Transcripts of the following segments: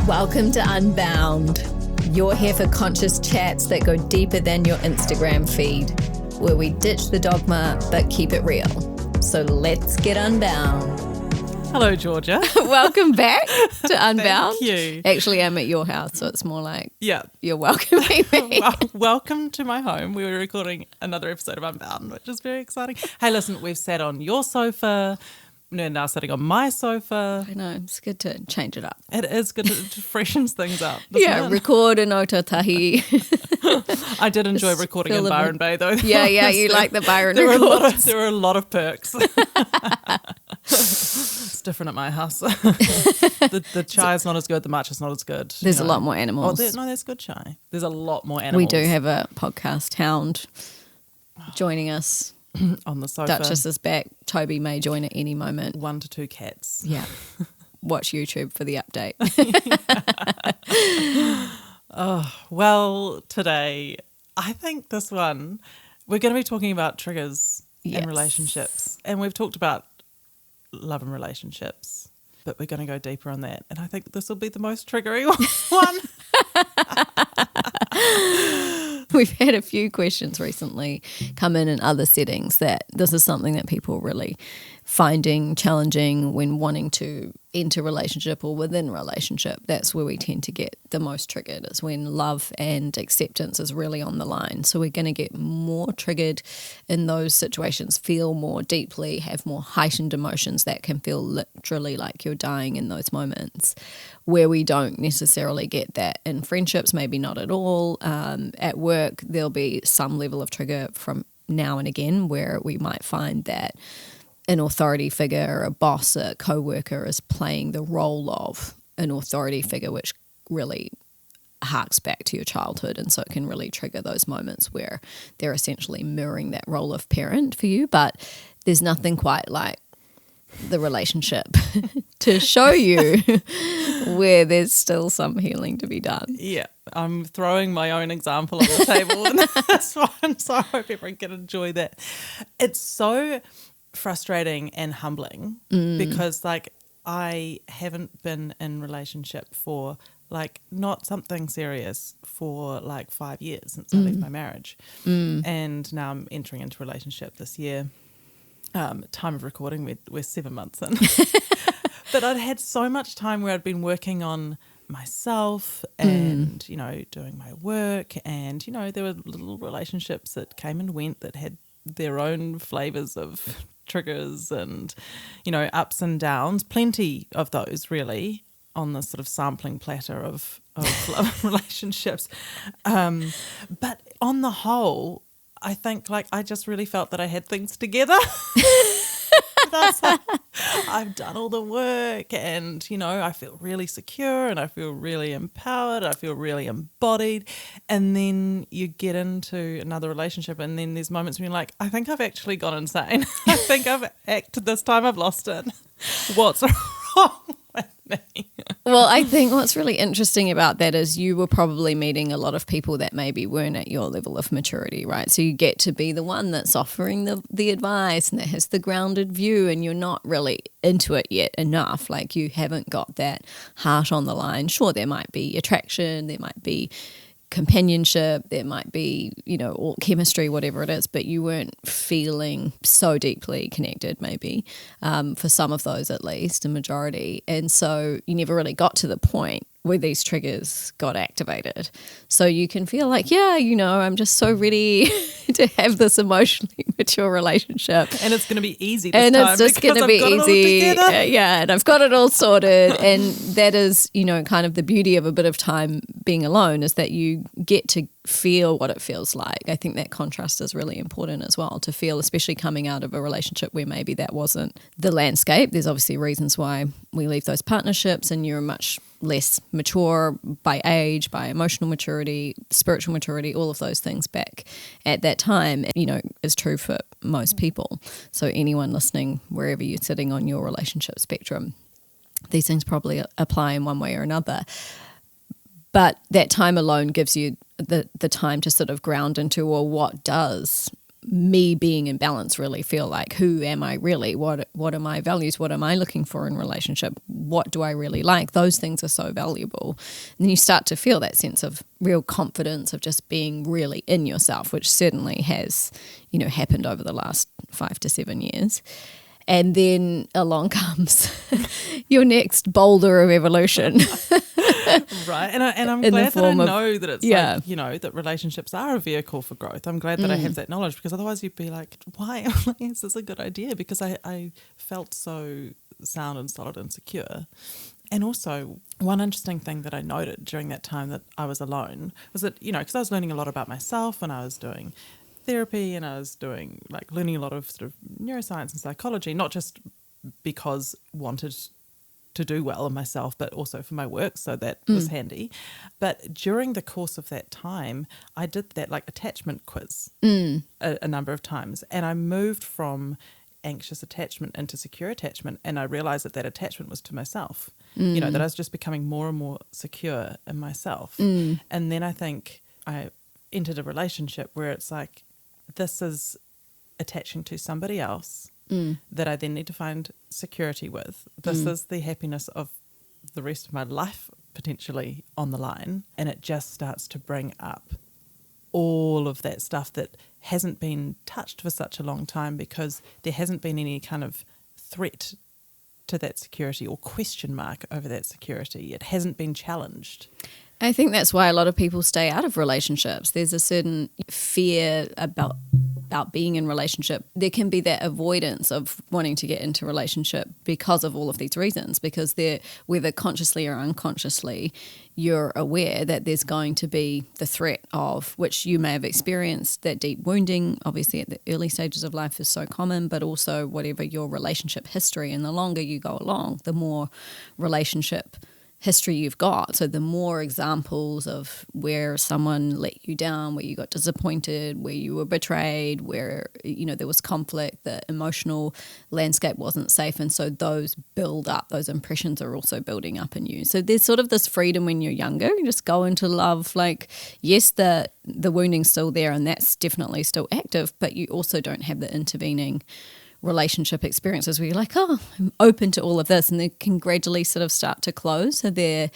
Welcome to Unbound. You're here for conscious chats that go deeper than your Instagram feed, where we ditch the dogma but keep it real. So let's get unbound. Hello, Georgia. Welcome back to Unbound. Thank you. Actually, I'm at your house, so it's more like you're welcoming me. Welcome to my home. We were recording another episode of Unbound, which is very exciting. Hey, listen, we've sat on your sofa. We're now sitting on my sofa. I know, it's good to change it up. It is good to freshens things up. Record in Otautahi. I did enjoy recording in Byron Bay, though. Yeah, you like the Byron records. There were a lot of perks. It's different at my house. The chai is not as good. The matcha is not as good. There's a lot more animals. There's good chai. There's a lot more animals. We do have a podcast hound joining us. On the sofa. Duchess is back. Toby may join at any moment. 1 to 2 cats. Yeah. Watch YouTube for the update. Well, today, I think this one, we're going to be talking about triggers in relationships. And we've talked about love and relationships, but we're going to go deeper on that. And I think this will be the most triggering one. We've had a few questions recently come in other settings that this is something that people really finding challenging when wanting to enter relationship or within relationship. That's where we tend to get the most triggered, is when love and acceptance is really on the line. So we're going to get more triggered in those situations, feel more deeply, have more heightened emotions that can feel literally like you're dying in those moments, where we don't necessarily get that in friendships, maybe not at all. At work, there'll be some level of trigger from now and again where we might find that an authority figure, a boss, a co-worker is playing the role of an authority figure, which really harks back to your childhood. And so it can really trigger those moments where they're essentially mirroring that role of parent for you. But there's nothing quite like the relationship to show you where there's still some healing to be done. Yeah, I'm throwing my own example on the table in this one, so I hope everyone can enjoy that. It's so frustrating and humbling because I haven't been in relationship for not something serious for 5 years since I left my marriage, and now I'm entering into a relationship this year. Time of recording, we're 7 months in. But I'd had so much time where I'd been working on myself and, doing my work. And, there were little relationships that came and went that had their own flavours of triggers and, ups and downs. Plenty of those, really, on the sort of sampling platter of love relationships. But on the whole, I think I just really felt that I had things together. I've done all the work and, I feel really secure and I feel really empowered. I feel really embodied. And then you get into another relationship and then there's moments when you're like, I think I've actually gone insane. I think this time I've lost it. What's wrong with me? Well, I think what's really interesting about that is you were probably meeting a lot of people that maybe weren't at your level of maturity, right? So you get to be the one that's offering the advice and that has the grounded view, and you're not really into it yet enough. You haven't got that heart on the line. Sure, there might be attraction, there might be companionship, there might be, or chemistry, whatever it is, but you weren't feeling so deeply connected maybe, for some of those at least, a majority. And so you never really got to the point where these triggers got activated. So you can feel I'm just so ready to have this emotionally mature relationship. And it's going to be easy this time. And it's just going to be easy. And I've got it all sorted. And that is, kind of the beauty of a bit of time being alone, is that you get to feel what it feels like. I think that contrast is really important as well, to feel, especially coming out of a relationship where maybe that wasn't the landscape. There's obviously reasons why we leave those partnerships, and you're much less mature by age, by emotional maturity, spiritual maturity, all of those things back at that time, is true for most people. So anyone listening, wherever you're sitting on your relationship spectrum, these things probably apply in one way or another. But that time alone gives you the time to sort of ground into, well, what does me being in balance really feel like? Who am I really? What are my values? What am I looking for in relationship? What do I really like? Those things are so valuable. And then you start to feel that sense of real confidence of just being really in yourself, which certainly has, happened over the last 5 to 7 years. And then along comes your next boulder of evolution. Right. And I'm glad that I know that it's like, that relationships are a vehicle for growth. I'm glad that I have that knowledge, because otherwise you'd be like, why is this a good idea? Because I felt so sound and solid and secure. And also, one interesting thing that I noted during that time that I was alone was that, because I was learning a lot about myself when I was doing therapy, and I was doing learning a lot of sort of neuroscience and psychology, not just because wanted to do well in myself, but also for my work, so that was handy. But during the course of that time, I did that attachment quiz a number of times, and I moved from anxious attachment into secure attachment, and I realized that attachment was to myself, that I was just becoming more and more secure in myself. And then I think I entered a relationship where it's like, this is attaching to somebody else that I then need to find security with. This is the happiness of the rest of my life potentially on the line. And it just starts to bring up all of that stuff that hasn't been touched for such a long time, because there hasn't been any kind of threat to that security or question mark over that security. It hasn't been challenged. I think that's why a lot of people stay out of relationships. There's a certain fear about being in relationship. There can be that avoidance of wanting to get into relationship because of all of these reasons, because they're, whether consciously or unconsciously, you're aware that there's going to be the threat of, which you may have experienced, that deep wounding, obviously at the early stages of life is so common, but also whatever your relationship history. And the longer you go along, the more relationship history you've got. So the more examples of where someone let you down, where you got disappointed, where you were betrayed, where there was conflict, the emotional landscape wasn't safe, and so those build up, those impressions are also building up in you. So there's sort of this freedom when you're younger. You just go into love, yes, the wounding's still there and that's definitely still active, but you also don't have the intervening relationship experiences where you're like, oh, I'm open to all of this, and they can gradually sort of start to close. So there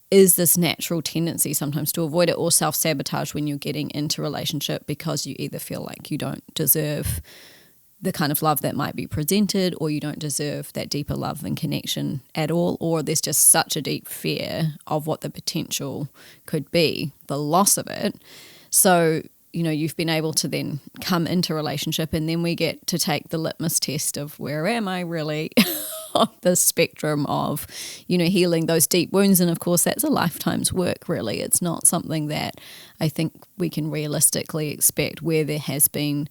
is this natural tendency sometimes to avoid it or self-sabotage when you're getting into relationship, because you either feel like you don't deserve the kind of love that might be presented, or you don't deserve that deeper love and connection at all, or there's just such a deep fear of what the potential could be, the loss of it. So you've been able to then come into relationship, and then we get to take the litmus test of where am I really on the spectrum of, healing those deep wounds. And of course, that's a lifetime's work, really. It's not something that I think we can realistically expect where there has been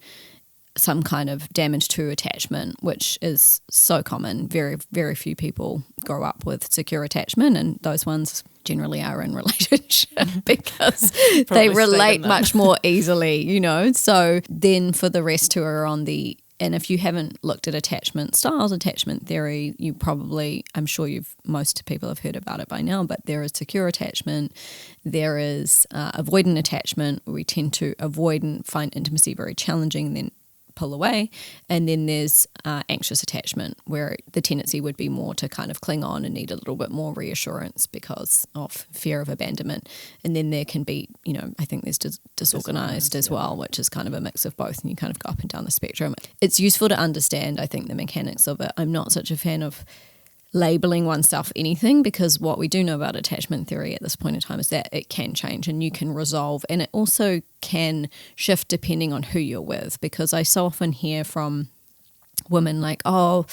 some kind of damage to attachment, which is so common. Very, very few people grow up with secure attachment, and those ones generally are in relationship because they relate much more easily, So then for the rest who are on the, and if you haven't looked at attachment styles, attachment theory, I'm sure most people have heard about it by now, but there is secure attachment, there is avoidant attachment, where we tend to avoid and find intimacy very challenging and then pull away, and then there's anxious attachment, where the tendency would be more to kind of cling on and need a little bit more reassurance because of fear of abandonment. And then there can be, I think there's disorganized as well, which is kind of a mix of both, and you kind of go up and down the spectrum. It's useful to understand, I think, the mechanics of it. I'm not such a fan of labeling oneself anything, because what we do know about attachment theory at this point in time is that it can change and you can resolve, and it also can shift depending on who you're with, because I so often hear from women like, oh,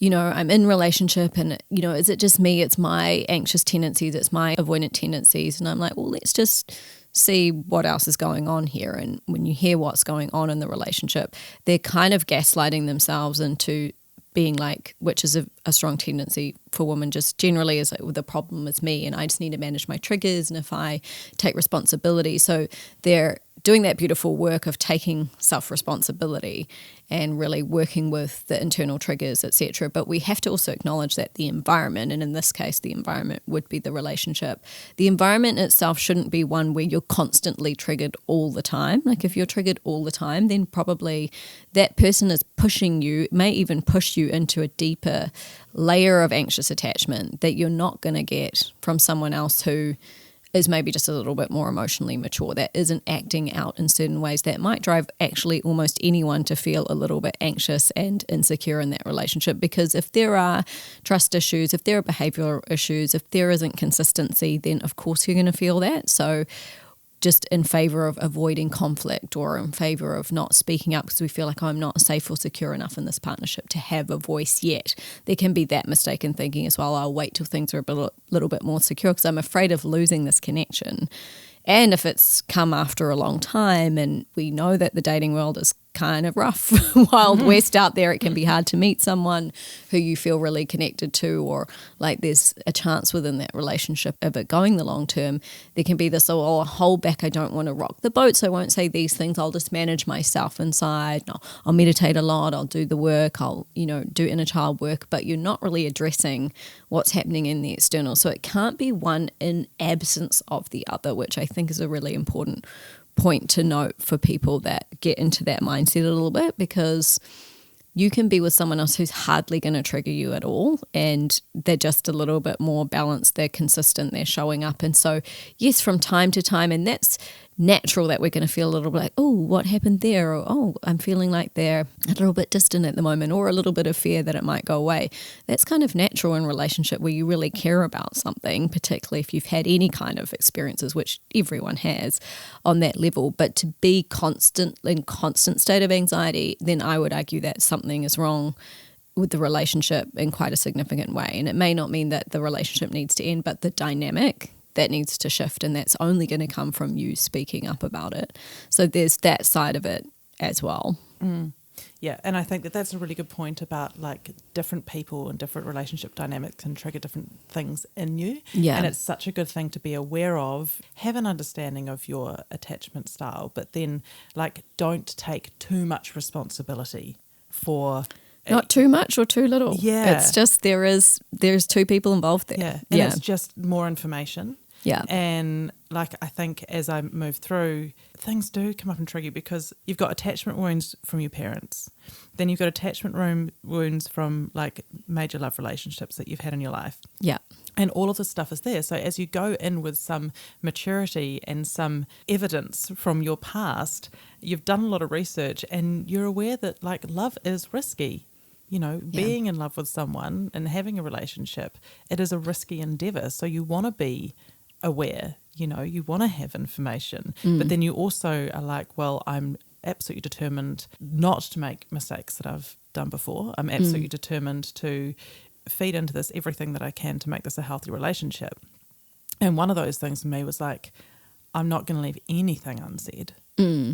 I'm in relationship and, is it just me? It's my anxious tendencies, it's my avoidant tendencies. And I'm like, well, let's just see what else is going on here. And when you hear what's going on in the relationship, they're kind of gaslighting themselves into being like, which is a strong tendency for women just generally, is like, well, the problem is me and I just need to manage my triggers, and if I take responsibility. So they're doing that beautiful work of taking self-responsibility and really working with the internal triggers, etc. But we have to also acknowledge that the environment, and in this case, the environment would be the relationship. The environment itself shouldn't be one where you're constantly triggered all the time. Like if you're triggered all the time, then probably that person is pushing you, may even push you into a deeper layer of anxious attachment that you're not going to get from someone else who is maybe just a little bit more emotionally mature, that isn't acting out in certain ways that might drive actually almost anyone to feel a little bit anxious and insecure in that relationship. Because if there are trust issues, if there are behavioral issues, if there isn't consistency, then of course you're going to feel that. So just in favor of avoiding conflict or in favor of not speaking up because we feel like I'm not safe or secure enough in this partnership to have a voice yet. There can be that mistaken thinking as well. I'll wait till things are a little bit more secure because I'm afraid of losing this connection. And if it's come after a long time and we know that the dating world is kind of rough, wild west out there, it can be hard to meet someone who you feel really connected to, or like there's a chance within that relationship of it going the long term. There can be this, oh, I'll hold back, I don't want to rock the boat, so I won't say these things, I'll just manage myself inside, I'll meditate a lot, I'll do the work, I'll do inner child work, but you're not really addressing what's happening in the external. So it can't be one in absence of the other, which I think is a really important point to note for people that get into that mindset a little bit, because you can be with someone else who's hardly going to trigger you at all, and they're just a little bit more balanced, they're consistent, they're showing up. And so yes, from time to time, and that's natural that we're going to feel a little bit like, oh, what happened there? Or, oh, I'm feeling like they're a little bit distant at the moment, or a little bit of fear that it might go away. That's kind of natural in a relationship where you really care about something, particularly if you've had any kind of experiences, which everyone has on that level. But to be in constant state of anxiety, then I would argue that something is wrong with the relationship in quite a significant way. And it may not mean that the relationship needs to end, but the dynamic that needs to shift, and that's only going to come from you speaking up about it. So there's that side of it as well. Yeah, and I think that that's a really good point about like different people and different relationship dynamics can trigger different things in you. Yeah. And it's such a good thing to be aware of, have an understanding of your attachment style, but then like don't take too much responsibility for not too much or too little. Yeah. It's just there's two people involved there. Yeah. And it's just more information. Yeah. And like I think as I move through, things do come up and trigger you because you've got attachment wounds from your parents. Then you've got attachment wounds from like major love relationships that you've had in your life. Yeah. And all of this stuff is there. So as you go in with some maturity and some evidence from your past, you've done a lot of research and you're aware that like love is risky. Being in love with someone and having a relationship, it is a risky endeavor. So you want to be aware, you want to have information, but then you also are like, well, I'm absolutely determined not to make mistakes that I've done before. I'm absolutely determined to feed into this everything that I can to make this a healthy relationship. And one of those things for me was like, I'm not going to leave anything unsaid.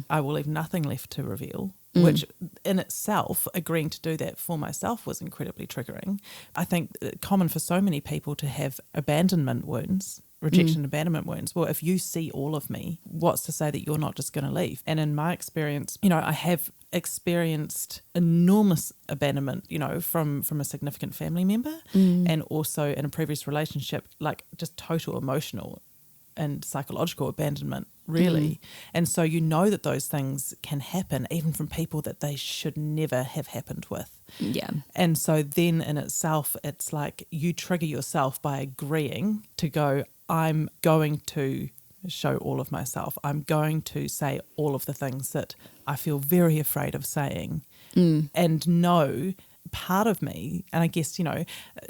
I will leave nothing left to reveal. Which in itself, agreeing to do that for myself was incredibly triggering. I think common for so many people to have abandonment wounds, rejection and abandonment wounds. Well, if you see all of me, what's to say that you're not just going to leave? And in my experience, I have experienced enormous abandonment, from a significant family member and also in a previous relationship, like just total emotional and psychological abandonment, really. And so that those things can happen even from people that they should never have happened with. Yeah. And so then in itself, it's like you trigger yourself by agreeing to go, I'm going to show all of myself. I'm going to say all of the things that I feel very afraid of saying. And know part of me, and I guess,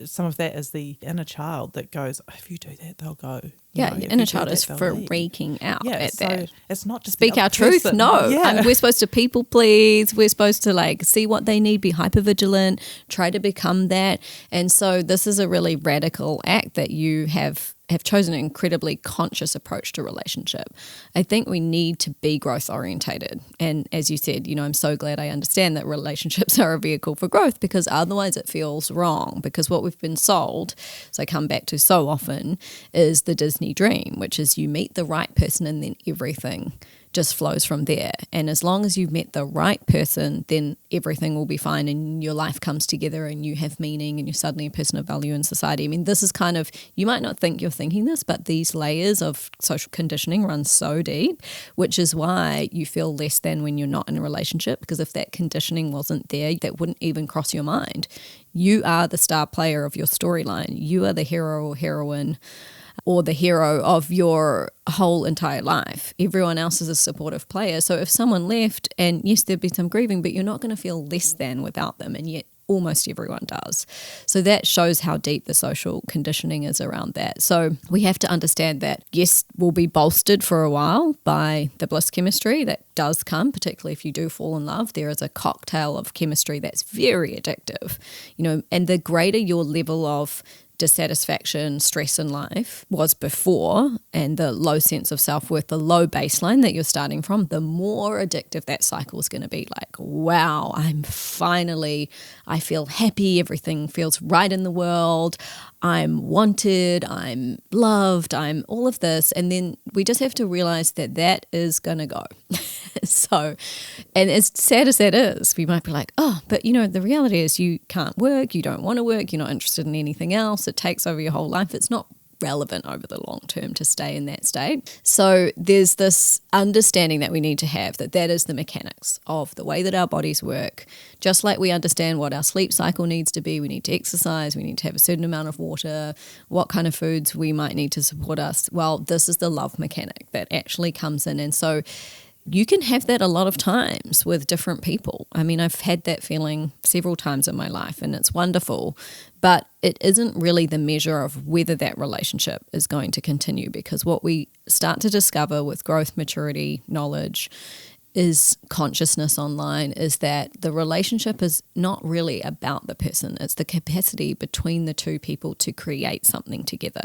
some of that is the inner child that goes, oh, if you do that, they'll go. Your inner child is freaking out at that. It's not just speak our truth. person. No, Yeah. we're supposed to people please. We're supposed to like see what they need, be hypervigilant, try to become that. And so this is a really radical act that you have chosen an incredibly conscious approach to relationship. I think we need to be growth orientated. And as you said, I'm so glad I understand that relationships are a vehicle for growth, because otherwise it feels wrong, because what we've been sold, so I come back to so often, is the Disney dream, which is you meet the right person and then everything just flows from there. And as long as you've met the right person, then everything will be fine and your life comes together and you have meaning and you're suddenly a person of value in society. I mean, this is kind of, you might not think you're thinking this, but these layers of social conditioning run so deep, which is why you feel less than when you're not in a relationship, because if that conditioning wasn't there, that wouldn't even cross your mind. You are the star player of your storyline. You are the hero or heroine or the hero of your whole entire life. Everyone else is a supportive player. So if someone left, and yes, there'd be some grieving, but you're not going to feel less than without them, and yet almost everyone does. So that shows how deep the social conditioning is around that. So we have to understand that, yes, we'll be bolstered for a while by the bliss chemistry that does come, particularly if you do fall in love. There is a cocktail of chemistry that's very addictive, and the greater your level of dissatisfaction, stress in life was before, and the low sense of self-worth, the low baseline that you're starting from, the more addictive that cycle is going to be. Like, wow, I feel happy, everything feels right in the world, I'm wanted, I'm loved, I'm all of this. And then we just have to realize that that is going to go. So, and as sad as that is, we might be like, oh, but the reality is you can't work, you don't want to work, you're not interested in anything else, it takes over your whole life. It's not relevant over the long term to stay in that state. So there's this understanding that we need to have that is the mechanics of the way that our bodies work. Just like we understand what our sleep cycle needs to be, we need to exercise, we need to have a certain amount of water, what kind of foods we might need to support us. Well, this is the love mechanic that actually comes in. And so you can have that a lot of times with different people. I mean, I've had that feeling several times in my life and it's wonderful, but it isn't really the measure of whether that relationship is going to continue, because what we start to discover with growth, maturity, knowledge is consciousness online, is that the relationship is not really about the person. It's the capacity between the two people to create something together.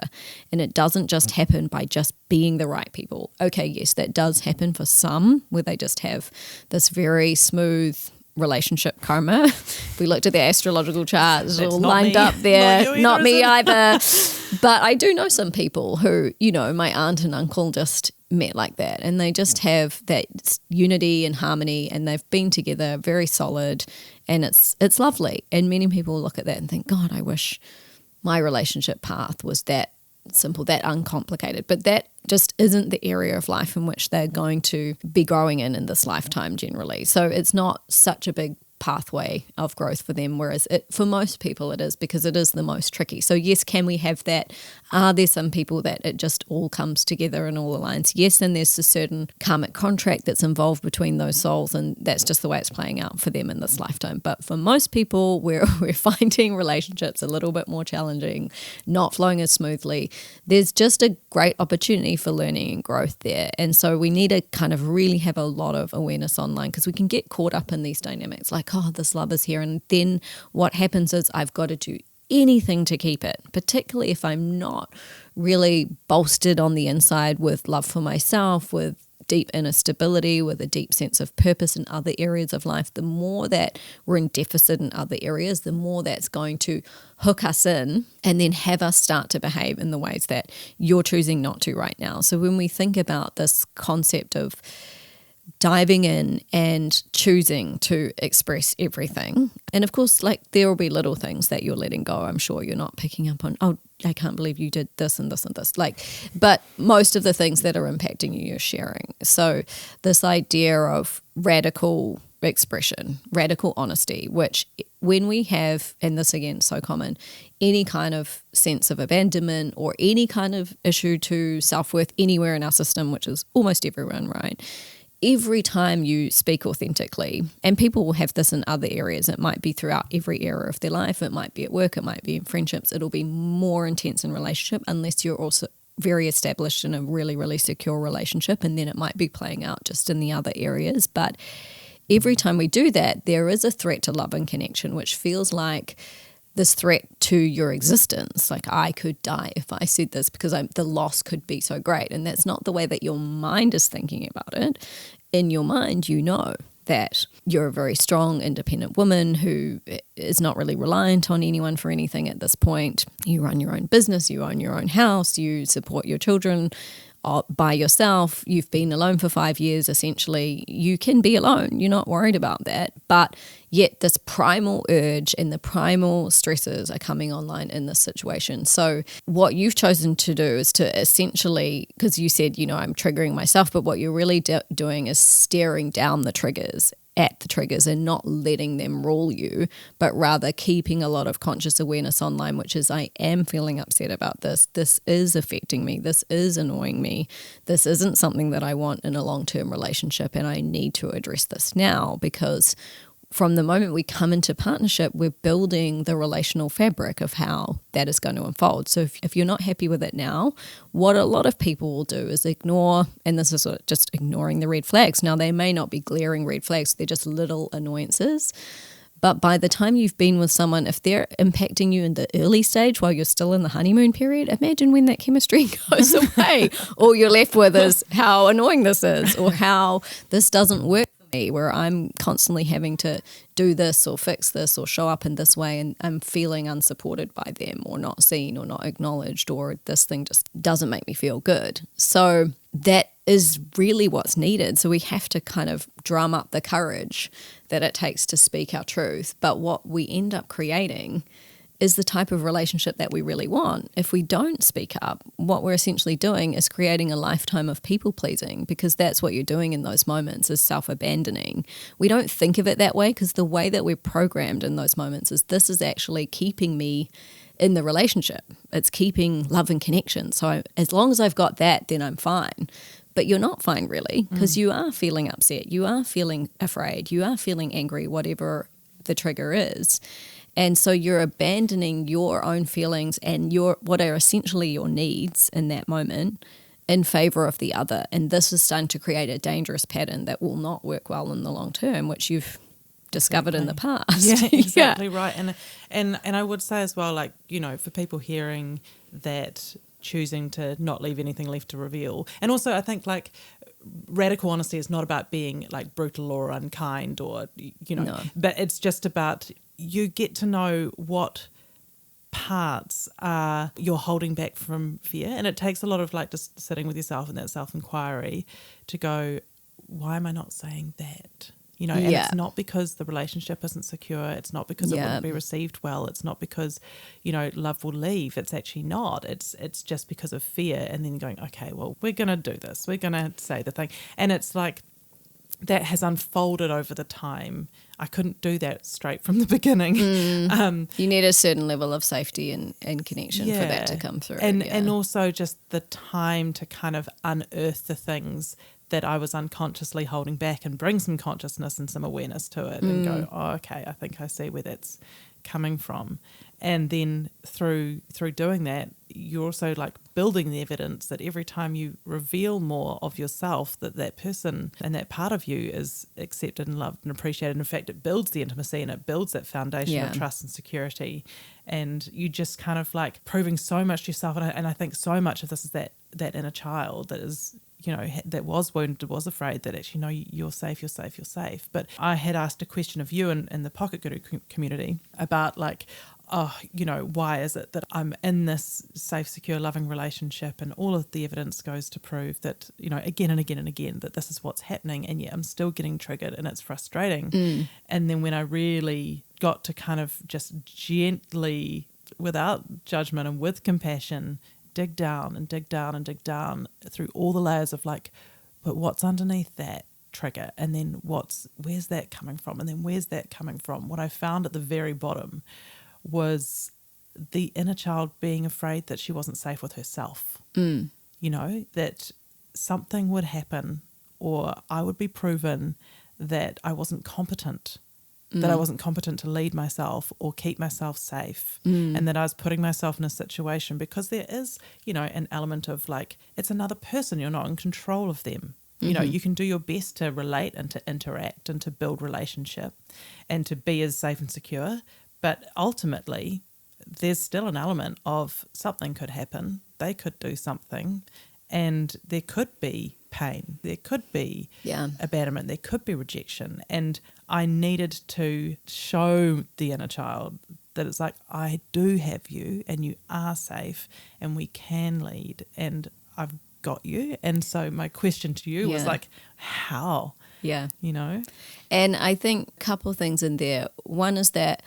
And it doesn't just happen by just being the right people. Okay, yes, that does happen for some, where they just have this very smooth relationship karma. If we looked at the astrological charts, all lined up there. Not me either. But I do know some people who, my aunt and uncle just met like that, and they just have that unity and harmony, and they've been together very solid, and it's lovely. And many people look at that and think, God, I wish my relationship path was that simple, that uncomplicated. But that just isn't the area of life in which they're going to be growing in this lifetime generally. So it's not such a big pathway of growth for them, whereas for most people it is, because it is the most tricky. So yes, can we have that? Are there some people that it just all comes together and all aligns? Yes, and there's a certain karmic contract that's involved between those souls, and that's just the way it's playing out for them in this lifetime. But for most people, we're finding relationships a little bit more challenging, not flowing as smoothly. There's just a great opportunity for learning and growth there. And so we need to kind of really have a lot of awareness online, because we can get caught up in these dynamics like, oh, this love is here. And then what happens is I've got to do anything to keep it, particularly if I'm not really bolstered on the inside with love for myself, with deep inner stability, with a deep sense of purpose in other areas of life. The more that we're in deficit in other areas, the more that's going to hook us in and then have us start to behave in the ways that you're choosing not to right now. So when we think about this concept of diving in and choosing to express everything. And of course, like, there will be little things that you're letting go. I'm sure you're not picking up on, oh, I can't believe you did this and this and this. But most of the things that are impacting you, you're sharing. So this idea of radical expression, radical honesty, which when we have, and this again, so common, any kind of sense of abandonment or any kind of issue to self-worth anywhere in our system, which is almost everyone, right? Every time you speak authentically, and people will have this in other areas, it might be throughout every area of their life, it might be at work, it might be in friendships, it'll be more intense in relationship unless you're also very established in a really, really secure relationship, and then it might be playing out just in the other areas. But every time we do that, there is a threat to love and connection, which feels like this threat to your existence. Like, I could die if I said this, because the loss could be so great. And that's not the way that your mind is thinking about it. In your mind, you know that you're a very strong, independent woman who is not really reliant on anyone for anything at this point. You run your own business, you own your own house, you support your children by yourself, you've been alone for 5 years, essentially, you can be alone. You're not worried about that. But yet this primal urge and the primal stresses are coming online in this situation. So what you've chosen to do is to essentially, because you said, I'm triggering myself, but what you're really doing is staring down the triggers, at the triggers, and not letting them rule you, but rather keeping a lot of conscious awareness online, which is, I am feeling upset about this. This is affecting me. This is annoying me. This isn't something that I want in a long-term relationship, and I need to address this now, because from the moment we come into partnership, we're building the relational fabric of how that is going to unfold. So if you're not happy with it now, what a lot of people will do is ignore, and this is just ignoring the red flags. Now, they may not be glaring red flags, they're just little annoyances. But by the time you've been with someone, if they're impacting you in the early stage while you're still in the honeymoon period, imagine when that chemistry goes away. All you're left with is how annoying this is, or how this doesn't work, where I'm constantly having to do this or fix this or show up in this way, and I'm feeling unsupported by them, or not seen, or not acknowledged, or this thing just doesn't make me feel good. So that is really what's needed. So we have to kind of drum up the courage that it takes to speak our truth. But what we end up creating is the type of relationship that we really want. If we don't speak up, what we're essentially doing is creating a lifetime of people pleasing, because that's what you're doing in those moments, is self-abandoning. We don't think of it that way, because the way that we're programmed in those moments is, this is actually keeping me in the relationship. It's keeping love and connection. So as long as I've got that, then I'm fine. But you're not fine, really, because you are feeling upset, you are feeling afraid, you are feeling angry, whatever the trigger is. And so you're abandoning your own feelings and what are essentially your needs in that moment in favor of the other. And this is starting to create a dangerous pattern that will not work well in the long term, which you've discovered in the past. Yeah, exactly right. And I would say as well, like, for people hearing that, choosing to not leave anything left to reveal. And also I think, like, radical honesty is not about being like brutal or unkind, or no. But it's just about, you get to know what parts are you're holding back from fear. And it takes a lot of, like, just sitting with yourself and that self-inquiry to go, why am I not saying that? And it's not because the relationship isn't secure. It's not because it wouldn't be received well. It's not because, love will leave. It's actually not. It's just because of fear. And then going, okay, well, we're going to do this. We're going to say the thing. And it's like, that has unfolded over the time. I couldn't do that straight from the beginning. You need a certain level of safety and connection for that to come through. And also just the time to kind of unearth the things that I was unconsciously holding back, and bring some consciousness and some awareness to it, and go, oh, okay, I think I see where that's coming from. And then through doing that, you're also, like, building the evidence that every time you reveal more of yourself, that person and that part of you is accepted and loved and appreciated. In fact, it builds the intimacy, and it builds that foundation of trust and security. And you just kind of, like, proving so much to yourself. And I think so much of this is that inner child that is, that was wounded, was afraid, that actually, no, you're safe, you're safe, you're safe. But I had asked a question of you in the Pocket Guru community about, like, why is it that I'm in this safe, secure, loving relationship, and all of the evidence goes to prove that, again and again and again, that this is what's happening, and yet I'm still getting triggered, and it's frustrating. And then when I really got to kind of just gently, without judgment and with compassion, dig down and dig down and dig down through all the layers of, like, but what's underneath that trigger, and then where's that coming from, and then where's that coming from, what I found at the very bottom was the inner child being afraid that she wasn't safe with herself. That something would happen, or I would be proven that I wasn't competent, that I wasn't competent to lead myself or keep myself safe, and that I was putting myself in a situation, because there is, an element of, like, it's another person, you're not in control of them. You can do your best to relate and to interact and to build relationship and to be as safe and secure, but ultimately there's still an element of something could happen, they could do something, and there could be pain, there could be abandonment, there could be rejection. And I needed to show the inner child that it's like, I do have you, and you are safe, and we can lead, and I've got you. And so my question to you was like, how? Yeah. You know? And I think a couple of things in there. One is that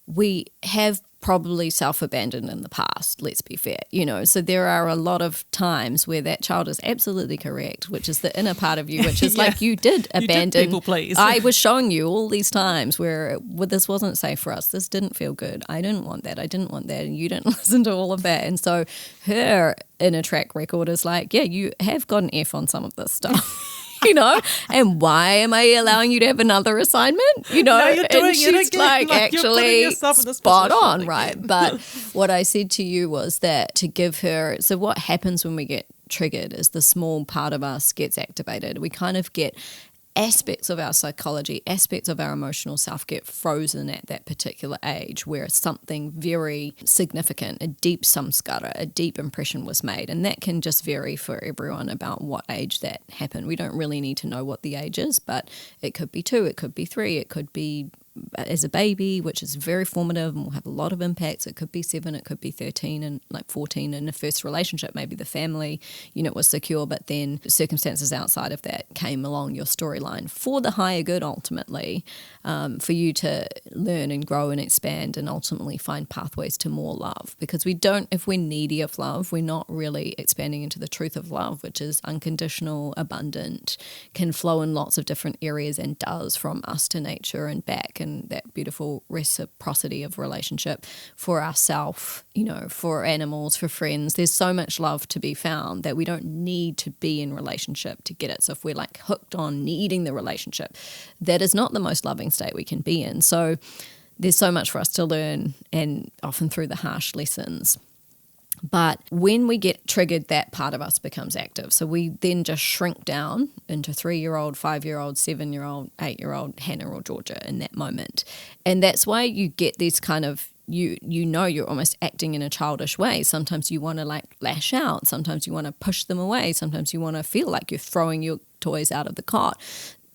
we have probably self-abandoned in the past, let's be fair, you know. So there are a lot of times where that child is absolutely correct, which is the inner part of you, which is like you did abandon. You did people please. I was showing you all these times where this wasn't safe for us. This didn't feel good. I didn't want that. I didn't want that. And you didn't listen to all of that. And so her inner track record is like, yeah, you have got an F on some of this stuff. You know, and why am I allowing you to have another assignment? You know, no, you're doing and she's again. like actually spot on, again. right? But what I said to you was that to give her, so what happens when we get triggered is the small part of us gets activated. We kind of get aspects of our psychology, aspects of our emotional self get frozen at that particular age where something very significant, a deep samskara, a deep impression was made. And that can just vary for everyone about what age that happened. We don't really need to know what the age is, but it could be 2, it could be 3, it could be as a baby, which is very formative and will have a lot of impacts. It could be 7, it could be 13 and like 14 in the first relationship. Maybe the family unit was secure, but then circumstances outside of that came along your storyline for the higher good ultimately, for you to learn and grow and expand and ultimately find pathways to more love. Because we don't, if we're needy of love, we're not really expanding into the truth of love, which is unconditional, abundant, can flow in lots of different areas and does from us to nature and back. And that beautiful reciprocity of relationship for ourselves, you know, for animals, for friends. There's so much love to be found that we don't need to be in relationship to get it. So if we're like hooked on needing the relationship, that is not the most loving state we can be in. So there's so much for us to learn, and often through the harsh lessons. But when we get triggered, that part of us becomes active. So we then just shrink down into 3-year-old, 5-year-old, 7-year-old, 8-year-old Hannah or Georgia in that moment. And that's why you get these kind of, you know you're almost acting in a childish way. Sometimes you want to like lash out. Sometimes you want to push them away. Sometimes you want to feel like you're throwing your toys out of the cot.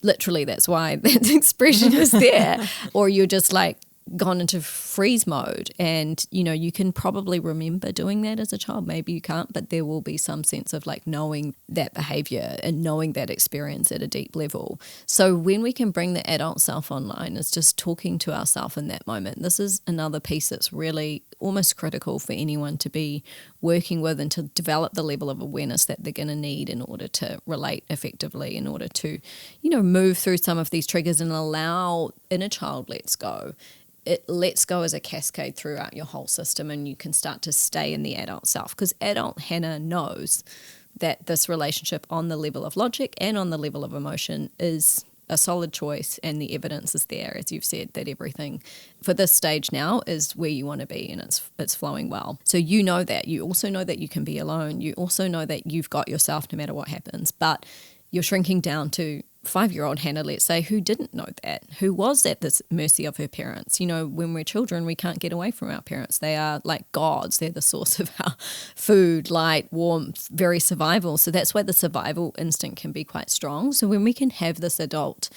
Literally, that's why that expression is there. Or you're just like, gone into freeze mode, and you know you can probably remember doing that as a child. Maybe you can't, but there will be some sense of like knowing that behavior and knowing that experience at a deep level. So when we can bring the adult self online, it's just talking to ourselves in that moment. This is another piece that's really almost critical for anyone to be working with and to develop the level of awareness that they're going to need in order to relate effectively, in order to, you know, move through some of these triggers and allow inner child lets go. It lets go as a cascade throughout your whole system, and you can start to stay in the adult self, because adult Hannah knows that this relationship on the level of logic and on the level of emotion is a solid choice, and the evidence is there, as you've said, that everything for this stage now is where you want to be, and it's flowing well. So you know that. You also know that you can be alone. You also know that you've got yourself no matter what happens, but you're shrinking down to 5-year-old Hannah, let's say, who didn't know that, who was at the mercy of her parents. You know, when we're children, we can't get away from our parents. They are like gods. They're the source of our food, light, warmth, very survival. So that's why the survival instinct can be quite strong. So when we can have this adult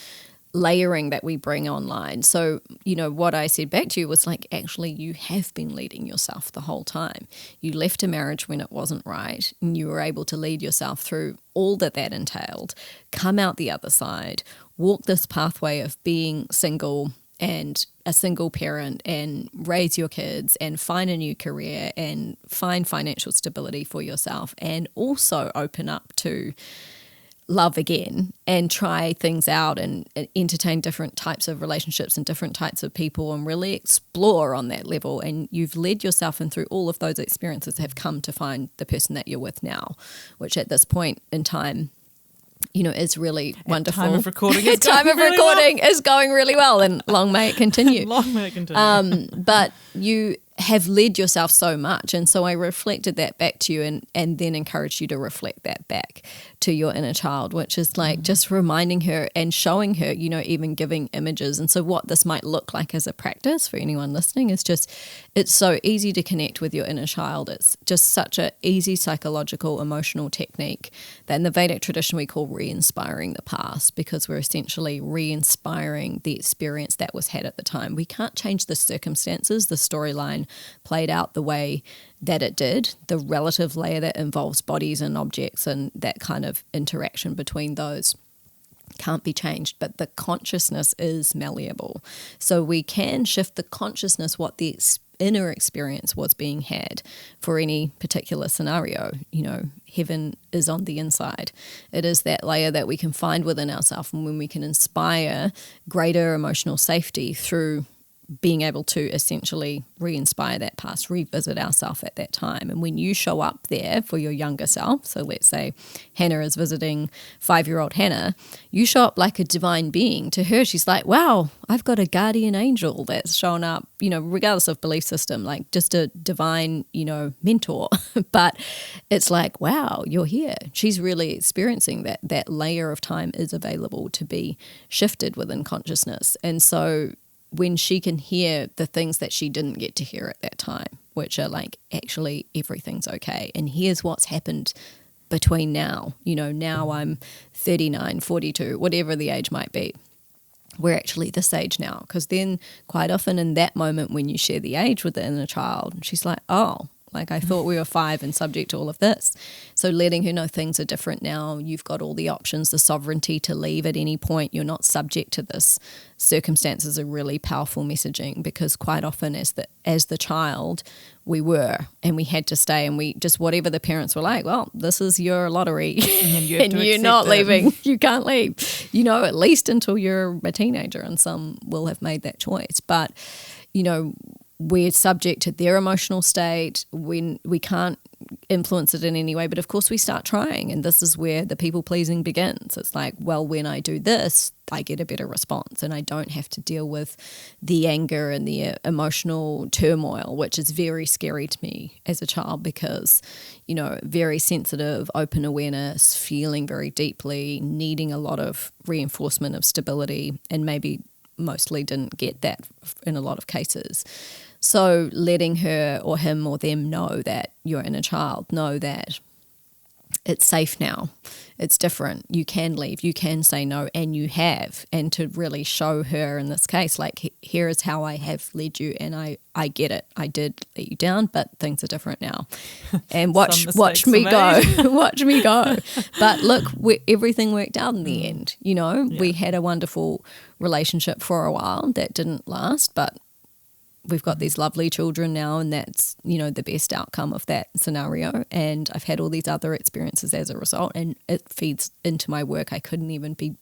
layering that we bring online. So, you know, what I said back to you was like, actually, you have been leading yourself the whole time. You left a marriage when it wasn't right, and you were able to lead yourself through all that entailed, come out the other side, walk this pathway of being single and a single parent, and raise your kids and find a new career and find financial stability for yourself, and also open up to love again and try things out and entertain different types of relationships and different types of people and really explore on that level. And you've led yourself, and through all of those experiences have come to find the person that you're with now, which at this point in time, you know, is really wonderful. Time of recording is going really well, and long may it continue. Long may it continue. But you have led yourself so much, and so I reflected that back to you, and then encouraged you to reflect that back to your inner child, which is like just reminding her and showing her, you know, even giving images. And so what this might look like as a practice for anyone listening is just, it's so easy to connect with your inner child. It's just such an easy psychological, emotional technique that in the Vedic tradition we call re-inspiring the past, because we're essentially re-inspiring the experience that was had at the time. We can't change the circumstances, the storyline played out the way that it did, the relative layer that involves bodies and objects and that kind of interaction between those can't be changed, but the consciousness is malleable. So we can shift the consciousness, what the inner experience was being had for any particular scenario. You know, heaven is on the inside. It is that layer that we can find within ourselves, and when we can inspire greater emotional safety through being able to essentially re-inspire that past, revisit ourselves at that time. And when you show up there for your younger self, so let's say Hannah is visiting 5-year-old Hannah, you show up like a divine being. To her, she's like, wow, I've got a guardian angel that's shown up, you know, regardless of belief system, like just a divine, you know, mentor. But it's like, wow, you're here. She's really experiencing that layer of time is available to be shifted within consciousness. And so when she can hear the things that she didn't get to hear at that time, which are like, actually everything's okay. And here's what's happened between now. You know, now I'm 39, 42, whatever the age might be. We're actually this age now. Because then quite often in that moment when you share the age with the inner child, she's like, oh, like I thought we were 5 and subject to all of this. So letting her know things are different now. You've got all the options, the sovereignty to leave at any point. You're not subject to this. Circumstances are really powerful messaging, because quite often as the child we were, and we had to stay, and we just, whatever the parents were like, well, this is your lottery and you're not leaving. You can't leave, you know, at least until you're a teenager, and some will have made that choice. But, you know, we're subject to their emotional state when we can't influence it in any way. But of course we start trying, and this is where the people pleasing begins. It's like, well, when I do this, I get a better response, and I don't have to deal with the anger and the emotional turmoil, which is very scary to me as a child, because, you know, very sensitive, open awareness, feeling very deeply, needing a lot of reinforcement of stability, and maybe mostly didn't get that in a lot of cases. So letting her or him or them know that your inner child, know that it's safe now, it's different, you can leave, you can say no, and you have, and to really show her in this case, like, here is how I have led you, and I get it, I did let you down, but things are different now, and watch me go, watch me go. But look, everything worked out in the end, you know. We had a wonderful relationship for a while that didn't last, but we've got these lovely children now, and that's, you know, the best outcome of that scenario. And I've had all these other experiences as a result, and it feeds into my work. I couldn't even be,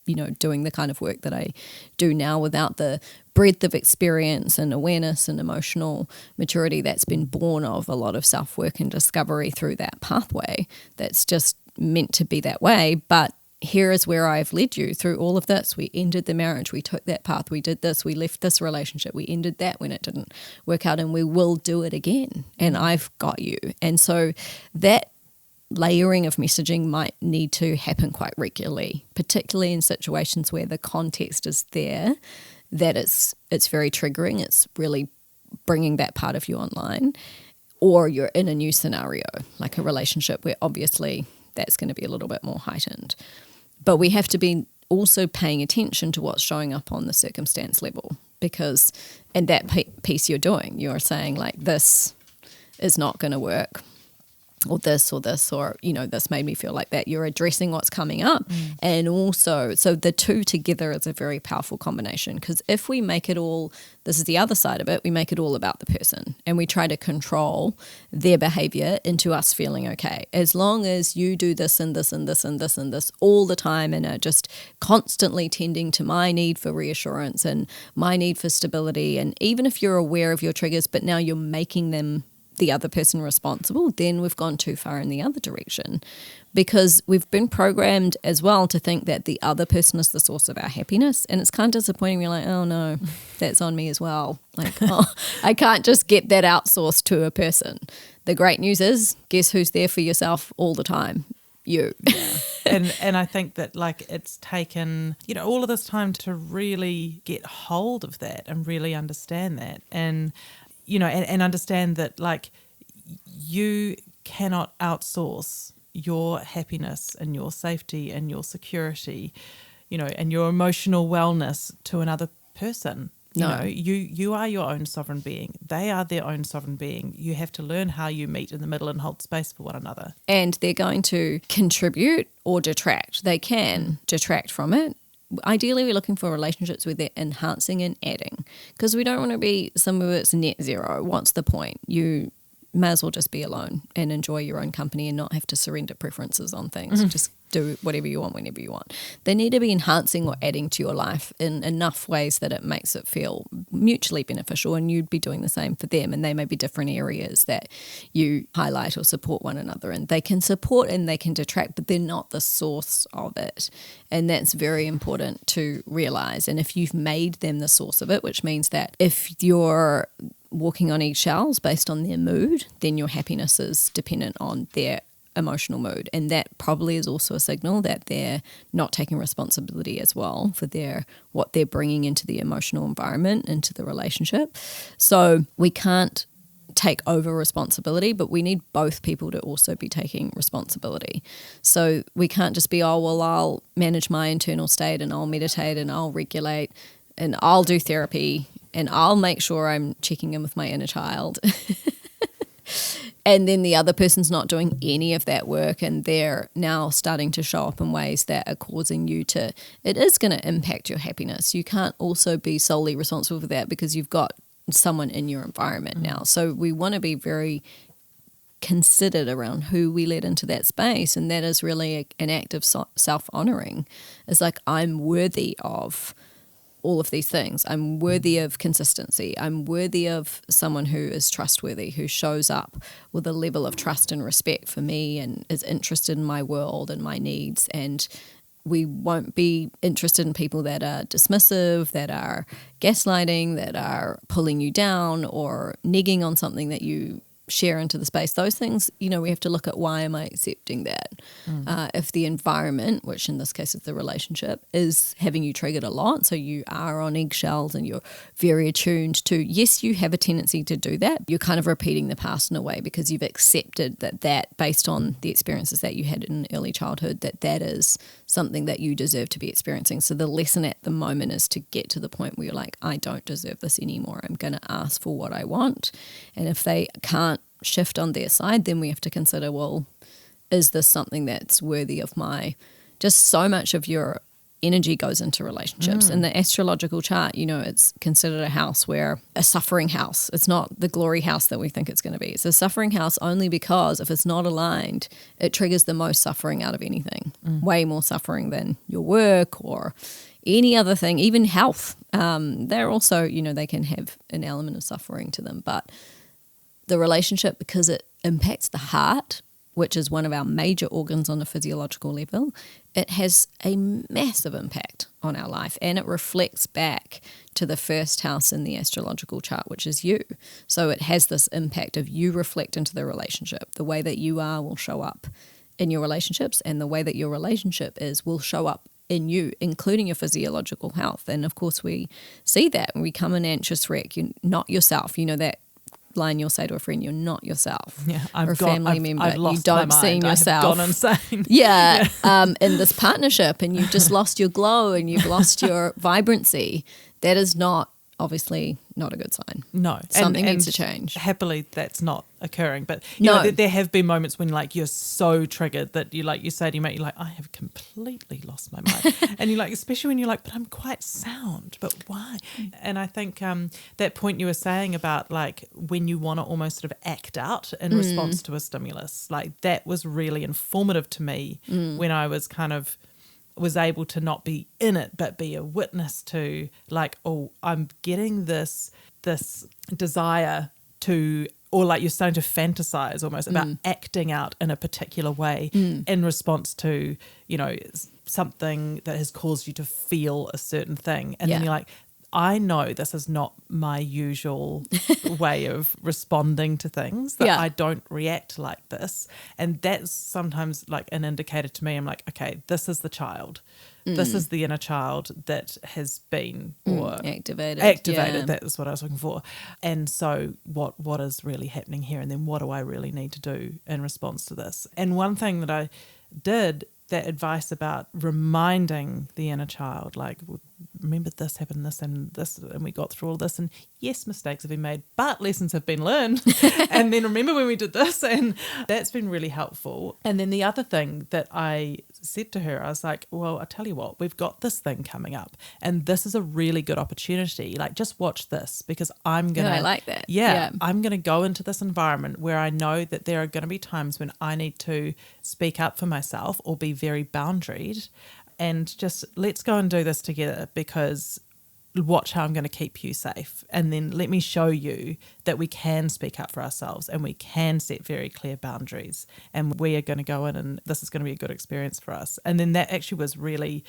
you know, doing the kind of work that I do now without the breadth of experience and awareness and emotional maturity that's been born of a lot of self-work and discovery through that pathway that's just meant to be that way. But here is where I've led you through all of this. We ended the marriage. We took that path. We did this. We left this relationship. We ended that when it didn't work out, and we will do it again. And I've got you. And so that layering of messaging might need to happen quite regularly, particularly in situations where the context is there, that it's very triggering. It's really bringing that part of you online, or you're in a new scenario, like a relationship where obviously that's going to be a little bit more heightened. But we have to be also paying attention to what's showing up on the circumstance level, because in that piece you're doing, you're saying like, this is not going to work, or this, or, you know, this made me feel like that. You're addressing what's coming up. And also, so the two together is a very powerful combination, because if we make it all, this is the other side of it, we make it all about the person, and we try to control their behavior into us feeling okay. As long as you do this and this and this and this and this all the time, and are just constantly tending to my need for reassurance and my need for stability, and even if you're aware of your triggers, but now you're making them the other person responsible, then we've gone too far in the other direction, because we've been programmed as well to think that the other person is the source of our happiness. And it's kind of disappointing. We're like, oh no, that's on me as well. Like, oh, I can't just get that outsourced to a person. The great news is, guess who's there for yourself all the time? You. Yeah. And I think that, like, it's taken, you know, all of this time to really get hold of that and really understand that. And you know, and understand that, like, you cannot outsource your happiness and your safety and your security, you know, and your emotional wellness to another person, No. You are your own sovereign being. They are their own sovereign being. You have to learn how you meet in the middle and hold space for one another. And they're going to contribute or detract. They can detract from it. Ideally, we're looking for relationships where they're enhancing and adding, because we don't want to be some of it's net zero. What's the point? You may as well just be alone and enjoy your own company and not have to surrender preferences on things. Just do whatever you want whenever you want. They need to be enhancing or adding to your life in enough ways that it makes it feel mutually beneficial, and you'd be doing the same for them. And they may be different areas that you highlight or support one another in. They can support and they can detract, but they're not the source of it. And that's very important to realize. And if you've made them the source of it, which means that if you're walking on eggshells based on their mood, then your happiness is dependent on their emotional mood. And that probably is also a signal that they're not taking responsibility as well for what they're bringing into the emotional environment, into the relationship. So we can't take over responsibility, but we need both people to also be taking responsibility. So we can't just be, I'll manage my internal state and I'll meditate and I'll regulate and I'll do therapy and I'll make sure I'm checking in with my inner child. And then the other person's not doing any of that work, and they're now starting to show up in ways that are causing you to, it is going to impact your happiness. You can't also be solely responsible for that because you've got someone in your environment now. So we want to be very considered around who we let into that space, and that is really an act of self-honoring. It's like, I'm worthy of all of these things. I'm worthy of consistency. I'm worthy of someone who is trustworthy, who shows up with a level of trust and respect for me and is interested in my world and my needs. And we won't be interested in people that are dismissive, that are gaslighting, that are pulling you down or negging on something that you share into the space. Those things, we have to look at, why am I accepting that? If the environment, which in this case is the relationship, is having you triggered a lot, so you are on eggshells and you're very attuned to, yes, you have a tendency to do that. You're kind of repeating the past in a way because you've accepted that based on the experiences that you had in early childhood, that is something that you deserve to be experiencing. So the lesson at the moment is to get to the point where you're like, I don't deserve this anymore. I'm going to ask for what I want. And if they can't shift on their side, then we have to consider, well, is this something that's worthy of just so much of your energy goes into relationships. In the astrological chart, it's considered a suffering house. It's not the glory house that we think it's going to be. It's a suffering house only because if it's not aligned, it triggers the most suffering out of anything, way more suffering than your work or any other thing, even health. They're also, they can have an element of suffering to them, but the relationship, because it impacts the heart, which is one of our major organs on a physiological level, it has a massive impact on our life, and it reflects back to the first house in the astrological chart, which is you. So it has this impact of you reflect into the relationship. The way that you are will show up in your relationships, and the way that your relationship is will show up in you, including your physiological health. And of course we see that when we come an anxious wreck, you're not yourself. That line you'll say to a friend, you're not yourself. Yeah, or a family member. I've lost you don't my see mind. yourself. I've gone insane. Yeah. In this partnership, and you've just lost your glow and you've lost your vibrancy. That is obviously not a good sign. No. Something needs to change. Happily, that's not occurring. But there have been moments when you're so triggered that you say to your mate, you're like, I have completely lost my mind. And you're like, especially when you're like, but I'm quite sound, but why? And I think that point you were saying about when you want to almost sort of act out in response to a stimulus, that was really informative to me when I was was able to not be in it but be a witness to I'm getting this desire to, or you're starting to fantasize almost about acting out in a particular way in response to something that has caused you to feel a certain thing, and then you're like, I know this is not my usual way of responding to things, that I don't react like this. And that's sometimes an indicator to me. I'm like, okay, this is the child. This is the inner child that has been activated. Yeah. That is what I was looking for. And so what is really happening here? And then what do I really need to do in response to this? And one thing that I did, that advice about reminding the inner child, remember this happened, this and this, and we got through all this, and yes, mistakes have been made, but lessons have been learned. And then remember when we did this, and that's been really helpful. And then the other thing that I said to her, I was like, well, I tell you what, we've got this thing coming up, and this is a really good opportunity. Like, just watch this, because I'm gonna. I like that. Yeah, I'm gonna go into this environment where I know that there are going to be times when I need to speak up for myself or be very boundaried. And just let's go and do this together, because watch how I'm going to keep you safe. And then let me show you that we can speak up for ourselves and we can set very clear boundaries. And we are going to go in and this is going to be a good experience for us. And then that actually was really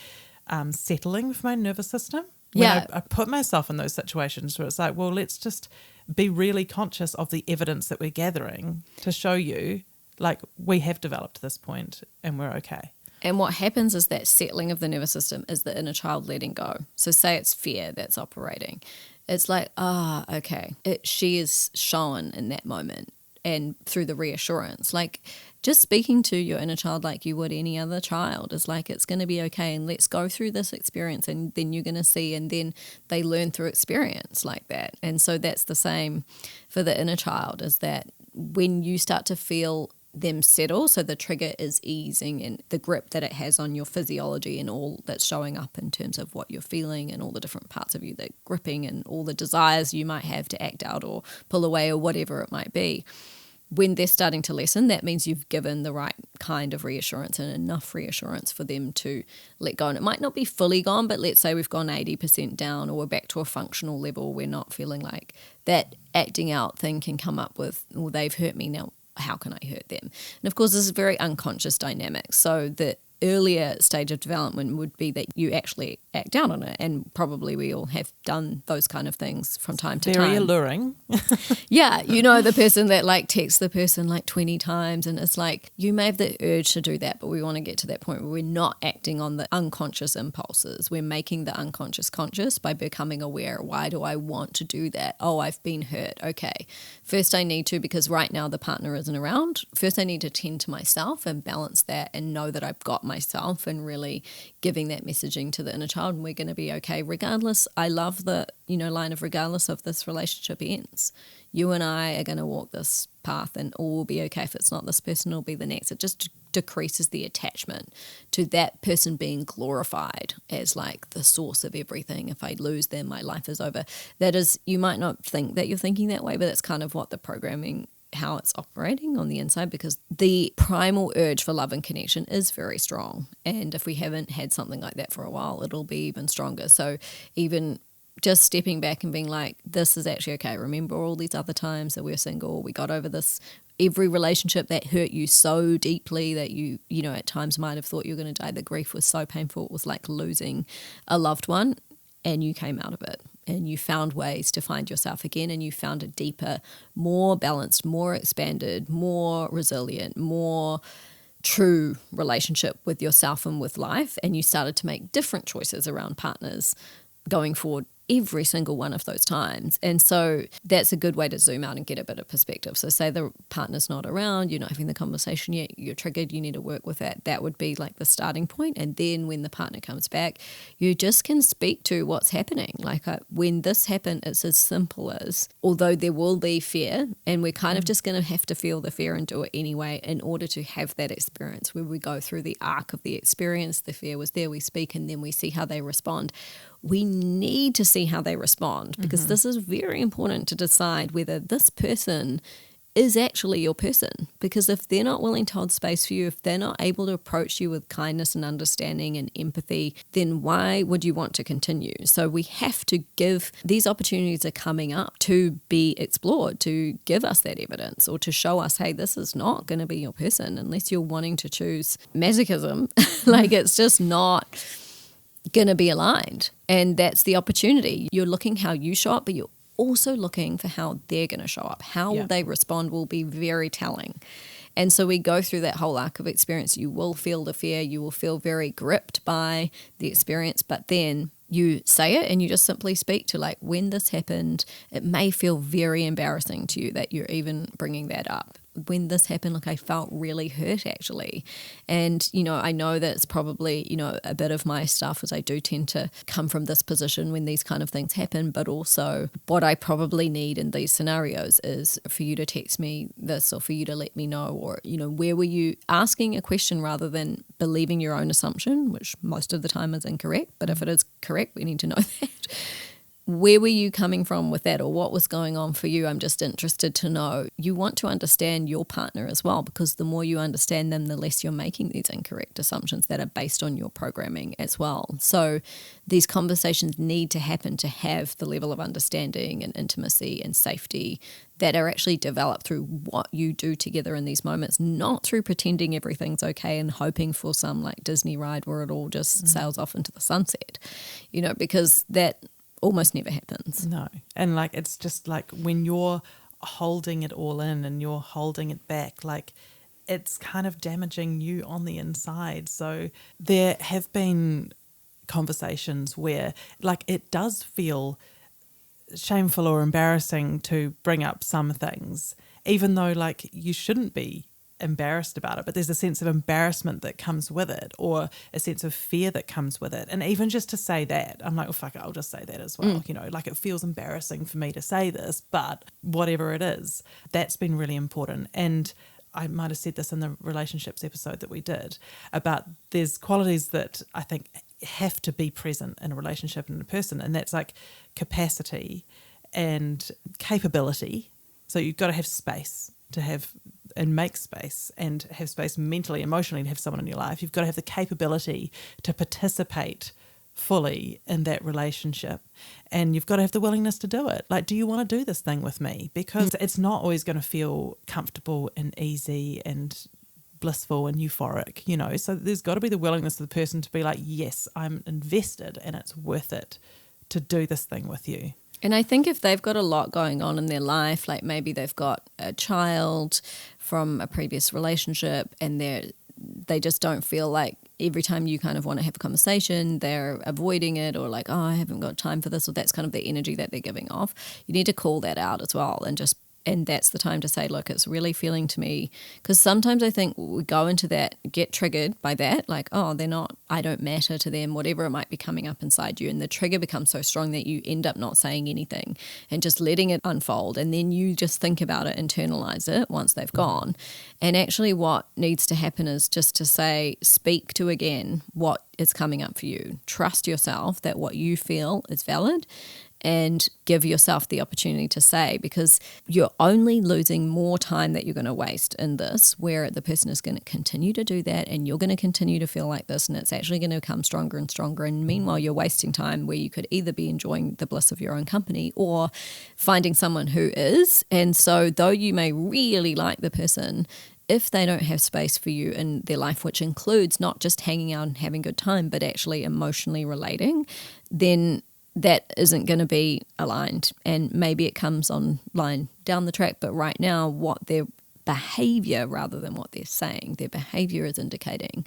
settling for my nervous system. When I put myself in those situations where it's like, well, let's just be really conscious of the evidence that we're gathering to show you, like, we have developed to this point and we're okay. And what happens is that settling of the nervous system is the inner child letting go. So say it's fear that's operating. It's like, okay, she is shown in that moment, and through the reassurance, like just speaking to your inner child like you would any other child is like, it's going to be okay, and let's go through this experience, and then you're going to see, and then they learn through experience like that. And so that's the same for the inner child, is that when you start to feel them settle, so the trigger is easing and the grip that it has on your physiology and all that's showing up in terms of what you're feeling and all the different parts of you that gripping and all the desires you might have to act out or pull away or whatever it might be. When they're starting to lessen, that means you've given the right kind of reassurance and enough reassurance for them to let go. And it might not be fully gone, but let's say we've gone 80% down, or we're back to a functional level. We're not feeling like that acting out thing can come up with, well, they've hurt me now, how can I hurt them? And of course, this is very unconscious dynamic. So the earlier stage of development would be that you actually act out on it, and probably we all have done those kind of things from time to time. Very alluring. Yeah, you know, the person that like texts the person like 20 times, and it's like you may have the urge to do that, but we want to get to that point where we're not acting on the unconscious impulses. We're making the unconscious conscious by becoming aware. Why do I want to do that? Oh, I've been hurt. Okay, first I need to, because right now the partner isn't around, first I need to tend to myself and balance that and know that I've got myself, and really giving that messaging to the inner child, and we're going to be okay regardless. I love the line of regardless of this relationship ends, you and I are going to walk this path and all will be okay. If it's not this person, it'll be the next. It just decreases the attachment to that person being glorified as like the source of everything. If I lose them, my life is over. That is, you might not think that you're thinking that way, but that's kind of what the programming, how it's operating on the inside, because the primal urge for love and connection is very strong. And if we haven't had something like that for a while, it'll be even stronger. So even just stepping back and being like, this is actually okay. Remember all these other times that we're single, we got over this. Every relationship that hurt you so deeply that you at times might have thought you were going to die. The grief was so painful. It was like losing a loved one, and you came out of it. And you found ways to find yourself again, and you found a deeper, more balanced, more expanded, more resilient, more true relationship with yourself and with life. And you started to make different choices around partners going forward every single one of those times. And so that's a good way to zoom out and get a bit of perspective. So say the partner's not around, you're not having the conversation yet, you're triggered, you need to work with that. That would be like the starting point. And then when the partner comes back, you just can speak to what's happening. Like when this happened, it's as simple as, although there will be fear, and we're kind of just going to have to feel the fear and do it anyway in order to have that experience where we go through the arc of the experience. The fear was there, we speak, and then we see how they respond. We need to see how they respond, because this is very important to decide whether this person is actually your person. Because if they're not willing to hold space for you, if they're not able to approach you with kindness and understanding and empathy, then why would you want to continue? So we have to give, these opportunities are coming up to be explored, to give us that evidence or to show us, hey, this is not going to be your person unless you're wanting to choose masochism. Like it's just not going to be aligned. And that's the opportunity. You're looking how you show up, but you're also looking for how they're going to show up. How they respond will be very telling. And so we go through that whole arc of experience. You will feel the fear. You will feel very gripped by the experience, but then you say it and you just simply speak to, like, when this happened, it may feel very embarrassing to you that you're even bringing that up. when this happened, like I felt really hurt actually. And, I know that it's probably, a bit of my stuff is I do tend to come from this position when these kind of things happen, but also what I probably need in these scenarios is for you to text me this, or for you to let me know, or, where were you asking a question rather than believing your own assumption, which most of the time is incorrect. But if it is correct, we need to know that. Where were you coming from with that, or what was going on for you? I'm just interested to know. You want to understand your partner as well, because the more you understand them, the less you're making these incorrect assumptions that are based on your programming as well. So these conversations need to happen to have the level of understanding and intimacy and safety that are actually developed through what you do together in these moments, not through pretending everything's okay and hoping for some like Disney ride where it all just sails off into the sunset, because that almost never happens. No. And like, it's just like when you're holding it all in and you're holding it back, like it's kind of damaging you on the inside. So there have been conversations where like it does feel shameful or embarrassing to bring up some things, even though like you shouldn't be embarrassed about it, but there's a sense of embarrassment that comes with it, or a sense of fear that comes with it. And even just to say that, I'm like, oh fuck it, I'll just say that as well. Like it feels embarrassing for me to say this, but whatever it is, that's been really important. And I might have said this in the relationships episode that we did about there's qualities that I think have to be present in a relationship and in a person, and that's like capacity and capability. So you've got to have space to have and make space, and have space mentally, emotionally, to have someone in your life. You've got to have the capability to participate fully in that relationship, and you've got to have the willingness to do it. Like, do you want to do this thing with me? Because it's not always going to feel comfortable and easy and blissful and euphoric, so there's got to be the willingness of the person to be like, yes, I'm invested and it's worth it to do this thing with you. And I think if they've got a lot going on in their life, like maybe they've got a child from a previous relationship, and they just don't feel like every time you kind of want to have a conversation, they're avoiding it, or like, oh, I haven't got time for this, or that's kind of the energy that they're giving off. You need to call that out as well, and that's the time to say, look, it's really feeling to me, because sometimes I think we go into that, get triggered by that, like, oh, I don't matter to them, whatever it might be coming up inside you. And the trigger becomes so strong that you end up not saying anything and just letting it unfold. And then you just think about it, internalize it once they've gone. And actually what needs to happen is just to say, speak to again what is coming up for you. Trust yourself that what you feel is valid, and give yourself the opportunity to say, because you're only losing more time that you're going to waste in this, where the person is going to continue to do that, and you're going to continue to feel like this, and it's actually going to become stronger and stronger. And meanwhile, you're wasting time where you could either be enjoying the bliss of your own company or finding someone who is. And so though you may really like the person, if they don't have space for you in their life, which includes not just hanging out and having a good time, but actually emotionally relating, then that isn't going to be aligned. And maybe it comes online down the track, but right now what their behavior, rather than what they're saying, their behavior is indicating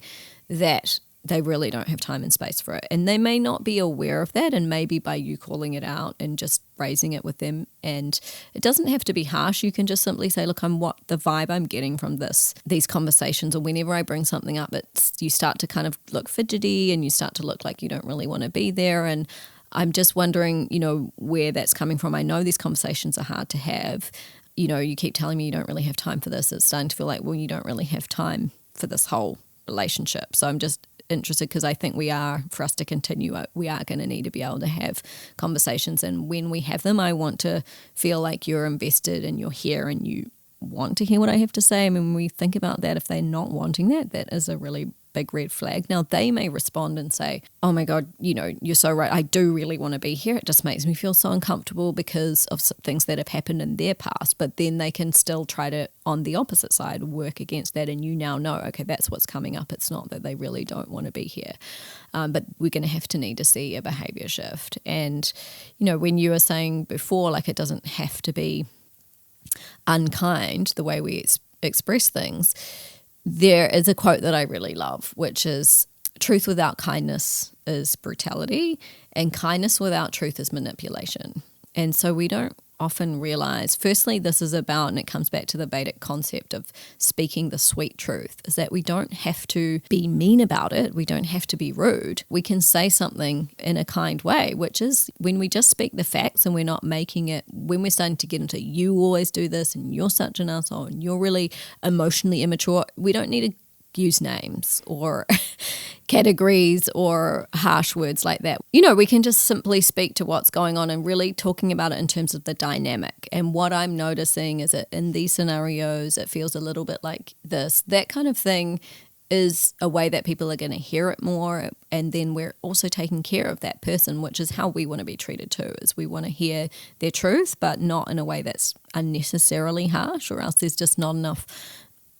that they really don't have time and space for it. And they may not be aware of that, and maybe by you calling it out and just raising it with them, and it doesn't have to be harsh. You can just simply say, look, what the vibe I'm getting from these conversations, or whenever I bring something up, you start to kind of look fidgety, and you start to look like you don't really want to be there, and I'm just wondering, where that's coming from. I know these conversations are hard to have. You keep telling me you don't really have time for this. It's starting to feel like, well, you don't really have time for this whole relationship. So I'm just interested, because I think for us to continue, we are going to need to be able to have conversations. And when we have them, I want to feel like you're invested and you're here and you want to hear what I have to say. I mean, when we think about that, if they're not wanting that, that is a really big red flag. Now, they may respond and say, oh my God, you're so right. I do really want to be here. It just makes me feel so uncomfortable because of things that have happened in their past. But then they can still try to, on the opposite side, work against that. And you now know, okay, that's what's coming up. It's not that they really don't want to be here. But we're going to need to see a behavior shift. And, when you were saying before, like, it doesn't have to be unkind the way we express things. There is a quote that I really love, which is, truth without kindness is brutality, and kindness without truth is manipulation. And so we don't often realize, firstly, this is about, and it comes back to the Vedic concept of speaking the sweet truth, is that we don't have to be mean about it. We don't have to be rude. We can say something in a kind way, which is when we just speak the facts and we're not making it, when we're starting to get into you always do this and you're such an asshole and you're really emotionally immature, we don't need to use names or categories or harsh words like that. We can just simply speak to what's going on and really talking about it in terms of the dynamic. And what I'm noticing is that in these scenarios, it feels a little bit like this. That kind of thing is a way that people are going to hear it more. And then we're also taking care of that person, which is how we want to be treated too, is we want to hear their truth, but not in a way that's unnecessarily harsh, or else there's just not enough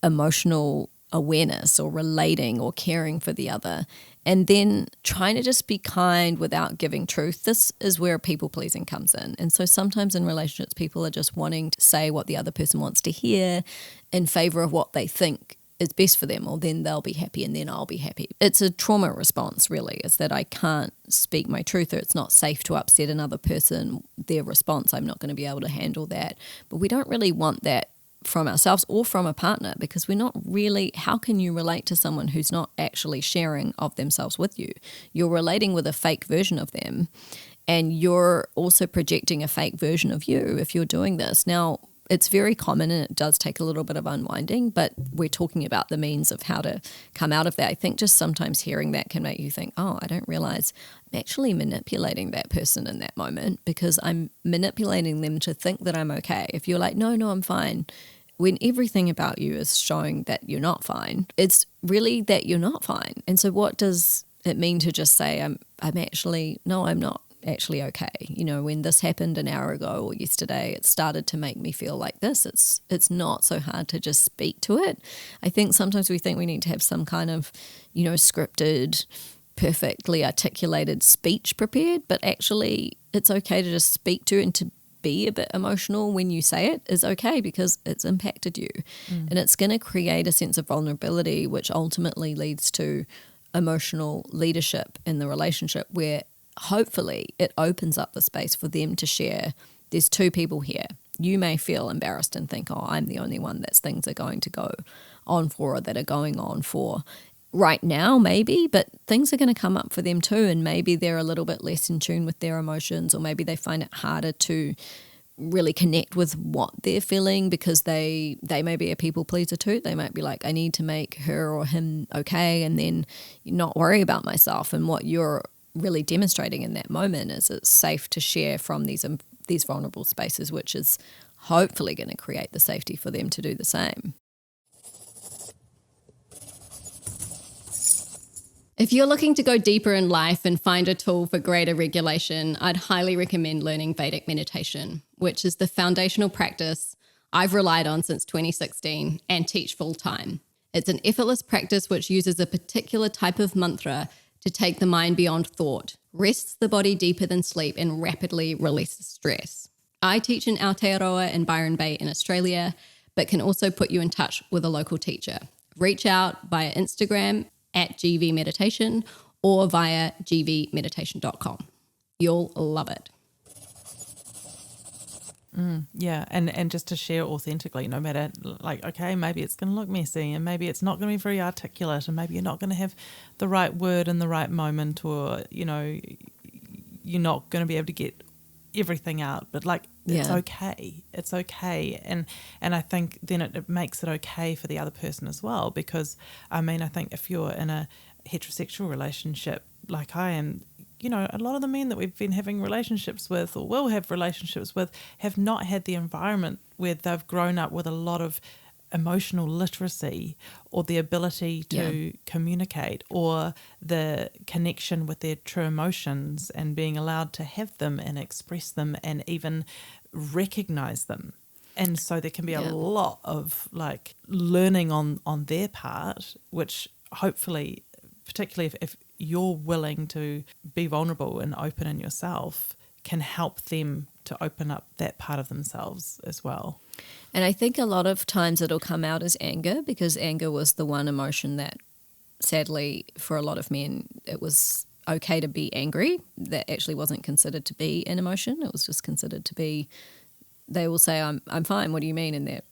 emotional awareness or relating or caring for the other. And then trying to just be kind without giving truth. This is where people pleasing comes in. And so sometimes in relationships, people are just wanting to say what the other person wants to hear in favor of what they think is best for them, or then they'll be happy and then I'll be happy. It's a trauma response, really, is that I can't speak my truth, or it's not safe to upset another person, their response. I'm not going to be able to handle that. But we don't really want that from ourselves or from a partner, because we're not really, how can you relate to someone who's not actually sharing of themselves with you? You're relating with a fake version of them, and you're also projecting a fake version of you if you're doing this. Now, it's very common and it does take a little bit of unwinding, but we're talking about the means of how to come out of that. I think just sometimes hearing that can make you think, oh, I don't realize I'm actually manipulating that person in that moment, because I'm manipulating them to think that I'm okay. If you're like, no, I'm fine, when everything about you is showing that you're not fine, it's really that you're not fine. And so what does it mean to just say, I'm not actually okay? When this happened an hour ago or yesterday, it started to make me feel like this. It's not so hard to just speak to it. I think sometimes we think we need to have some kind of, scripted, perfectly articulated speech prepared, but actually it's okay to just speak to it, and to be a bit emotional when you say it is okay, because it's impacted you. And it's going to create a sense of vulnerability, which ultimately leads to emotional leadership in the relationship, where hopefully it opens up the space for them to share. There's two people here. You may feel embarrassed and think, oh, I'm the only one that things are going to go on for, or that are going on for right now, maybe, but things are going to come up for them too, and maybe they're a little bit less in tune with their emotions, or maybe they find it harder to really connect with what they're feeling, because they may be a people pleaser too. They might be like, I need to make her or him okay, and then not worry about myself. And what you're really demonstrating in that moment is it's safe to share from these vulnerable spaces, which is hopefully going to create the safety for them to do the same. If you're looking to go deeper in life and find a tool for greater regulation, I'd highly recommend learning Vedic meditation, which is the foundational practice I've relied on since 2016 and teach full time. It's an effortless practice which uses a particular type of mantra to take the mind beyond thought, rests the body deeper than sleep, and rapidly releases stress. I teach in Aotearoa in Byron Bay in Australia, but can also put you in touch with a local teacher. Reach out via Instagram at GV Meditation or via gvmeditation.com. You'll love it. Yeah, and just to share authentically, no matter, like, okay, maybe it's going to look messy, and maybe it's not going to be very articulate, and maybe you're not going to have the right word in the right moment, or, you're not going to be able to get everything out, but it's okay. It's okay. And I think then it makes it okay for the other person as well, because I think if you're in a heterosexual relationship like I am, a lot of the men that we've been having relationships with, or will have relationships with, have not had the environment where they've grown up with a lot of emotional literacy, or the ability to communicate, or the connection with their true emotions, and being allowed to have them and express them and even recognize them. And so there can be a lot of learning on their part, which hopefully, particularly if you're willing to be vulnerable and open in yourself, can help them to open up that part of themselves as well. And I think a lot of times it'll come out as anger, because anger was the one emotion that, sadly, for a lot of men, it was okay to be angry. That actually wasn't considered to be an emotion. It was just considered to be they will say, I'm fine, what do you mean? And they're,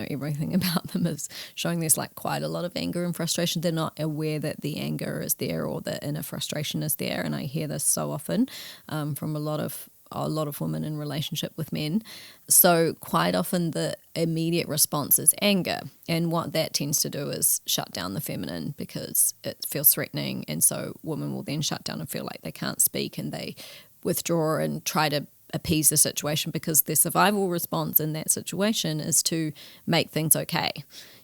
everything about them is showing there's like quite a lot of anger and frustration. They're not aware that the anger is there or the inner frustration is there. And I hear this so often from a lot of women in relationship with men. So quite often the immediate response is anger. And what that tends to do is shut down the feminine because it feels threatening. And so women will then shut down and feel like they can't speak, and they withdraw and try to appease the situation, because their survival response in that situation is to make things okay.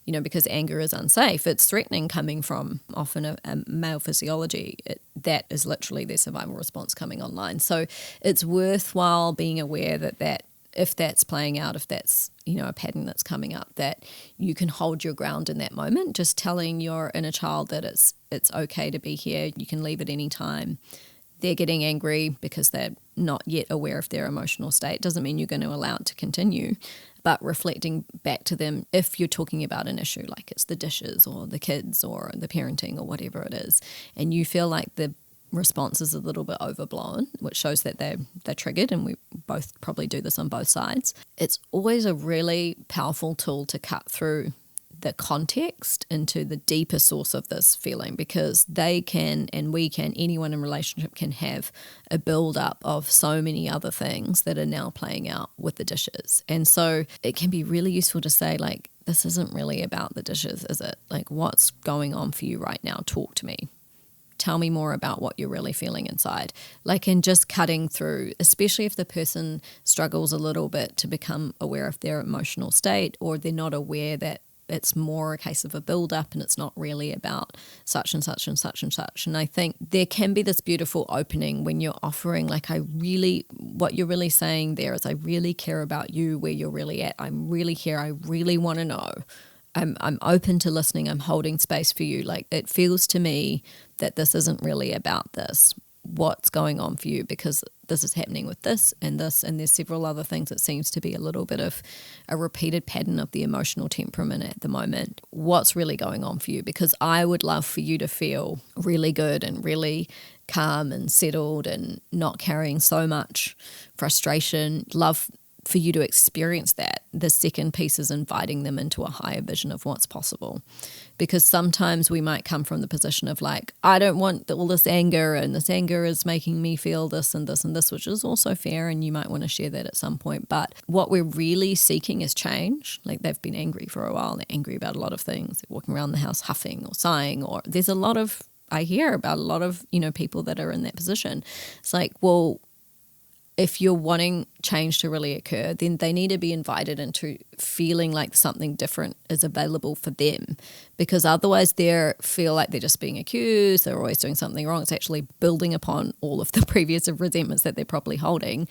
Because anger is unsafe. It's threatening, coming from often a male physiology. That is literally their survival response coming online. So it's worthwhile being aware that if that's playing out, if that's, a pattern that's coming up, that you can hold your ground in that moment, just telling your inner child that it's okay to be here. You can leave at any time. They're getting angry because they're not yet aware of their emotional state. Doesn't mean you're going to allow it to continue, but reflecting back to them, if you're talking about an issue like it's the dishes or the kids or the parenting or whatever it is, and you feel like the response is a little bit overblown, which shows that they're triggered, and we both probably do this on both sides. It's always a really powerful tool to cut through the context into the deeper source of this feeling, because they can, and we can, anyone in relationship can have a build up of so many other things that are now playing out with the dishes. And so it can be really useful to say, like, this isn't really about the dishes, is it? Like, what's going on for you right now? Talk to me. Tell me more about what you're really feeling inside. Like, and just cutting through, especially if the person struggles a little bit to become aware of their emotional state, or they're not aware that it's more a case of a build-up and it's not really about such and such and such and such. And I think there can be this beautiful opening when you're offering, like, what you're really saying there is, I really care about you, where you're really at. I'm really here. I really want to know. I'm open to listening. I'm holding space for you. Like, it feels to me that this isn't really about this. What's going on for you? Because this is happening with this, and there's several other things. It seems to be a little bit of a repeated pattern of the emotional temperament at the moment. What's really going on for you? Because I would love for you to feel really good and really calm and settled and not carrying so much frustration. Love for you to experience that. The second piece is inviting them into a higher vision of what's possible. Because sometimes we might come from the position of, like, I don't want all this anger, and this anger is making me feel this and this and this, which is also fair, and you might want to share that at some point. But what we're really seeking is change. Like, they've been angry for a while, and they're angry about a lot of things. They're walking around the house huffing or sighing, or there's a lot of, I hear about a lot of, people that are in that position. It's like, well, if you're wanting change to really occur, then they need to be invited into feeling like something different is available for them, because otherwise they feel like they're just being accused, they're always doing something wrong. It's actually building upon all of the previous resentments that they're probably holding.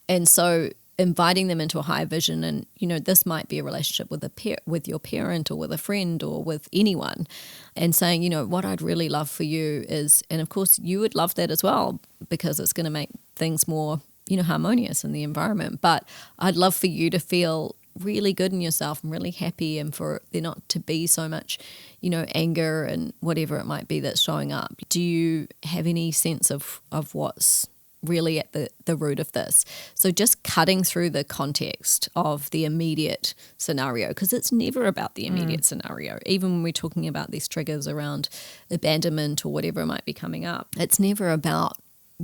And so inviting them into a higher vision, and this might be a relationship with your parent or with a friend or with anyone, and saying, what I'd really love for you is, and of course you would love that as well, because it's going to make things more harmonious in the environment, but I'd love for you to feel really good in yourself and really happy, and for there not to be so much anger and whatever it might be that's showing up. Do you have any sense of what's really at the root of this? So just cutting through the context of the immediate scenario, because it's never about the immediate scenario. Even when we're talking about these triggers around abandonment or whatever might be coming up, it's never about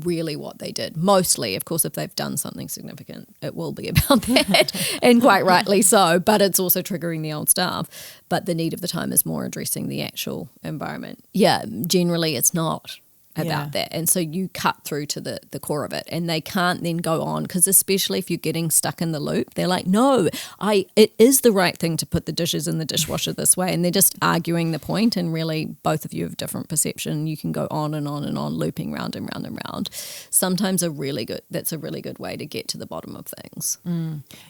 really what they did. Mostly, of course, if they've done something significant, it will be about that, and quite rightly so, but it's also triggering the old stuff. But the need of the time is more addressing the actual environment. Yeah, generally it's not about that. And so you cut through to the core of it, and they can't then go on, because especially if you're getting stuck in the loop, they're like, no, it is the right thing to put the dishes in the dishwasher this way, and they're just arguing the point, and really both of you have different perception. You can go on and on and on, looping round and round and round. Sometimes that's a really good way to get to the bottom of things.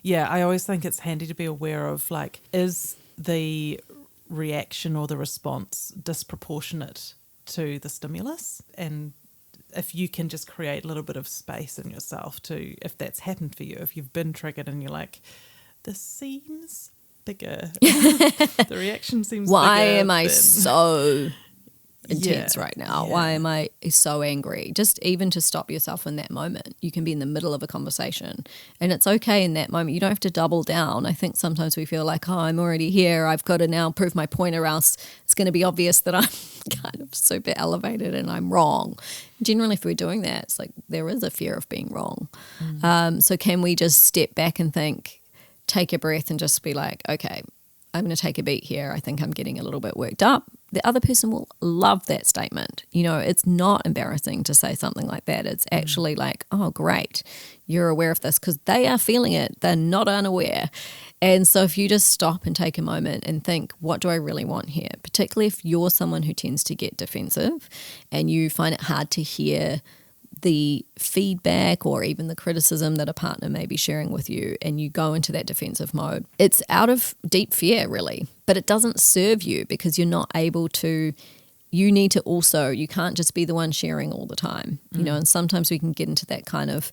Yeah, I always think it's handy to be aware of, like, is the reaction or the response disproportionate to the stimulus? And if you can just create a little bit of space in yourself to, if that's happened for you, if you've been triggered and you're like, this seems bigger, the reaction seems Why bigger am I than... so intense right now? Why am I so angry? Just even to stop yourself in that moment. You can be in the middle of a conversation and it's okay in that moment. You don't have to double down. I think sometimes we feel like, oh, I'm already here. I've got to now prove my point or else it's going to be obvious that I'm kind of super elevated and I'm wrong. Generally, if we're doing that, it's like there is a fear of being wrong. So can we just step back and think, take a breath and just be like, okay, I'm going to take a beat here. I think I'm getting a little bit worked up. The other person will love that statement. You know, it's not embarrassing to say something like that. It's actually like, oh, great, you're aware of this, because they are feeling it. They're not unaware. And so if you just stop and take a moment and think, what do I really want here? Particularly if you're someone who tends to get defensive and you find it hard to hear the feedback or even the criticism that a partner may be sharing with you, and you go into that defensive mode. It's out of deep fear, really, but it doesn't serve you because you're not able to. You need to also, you can't just be the one sharing all the time, you know, and sometimes we can get into that kind of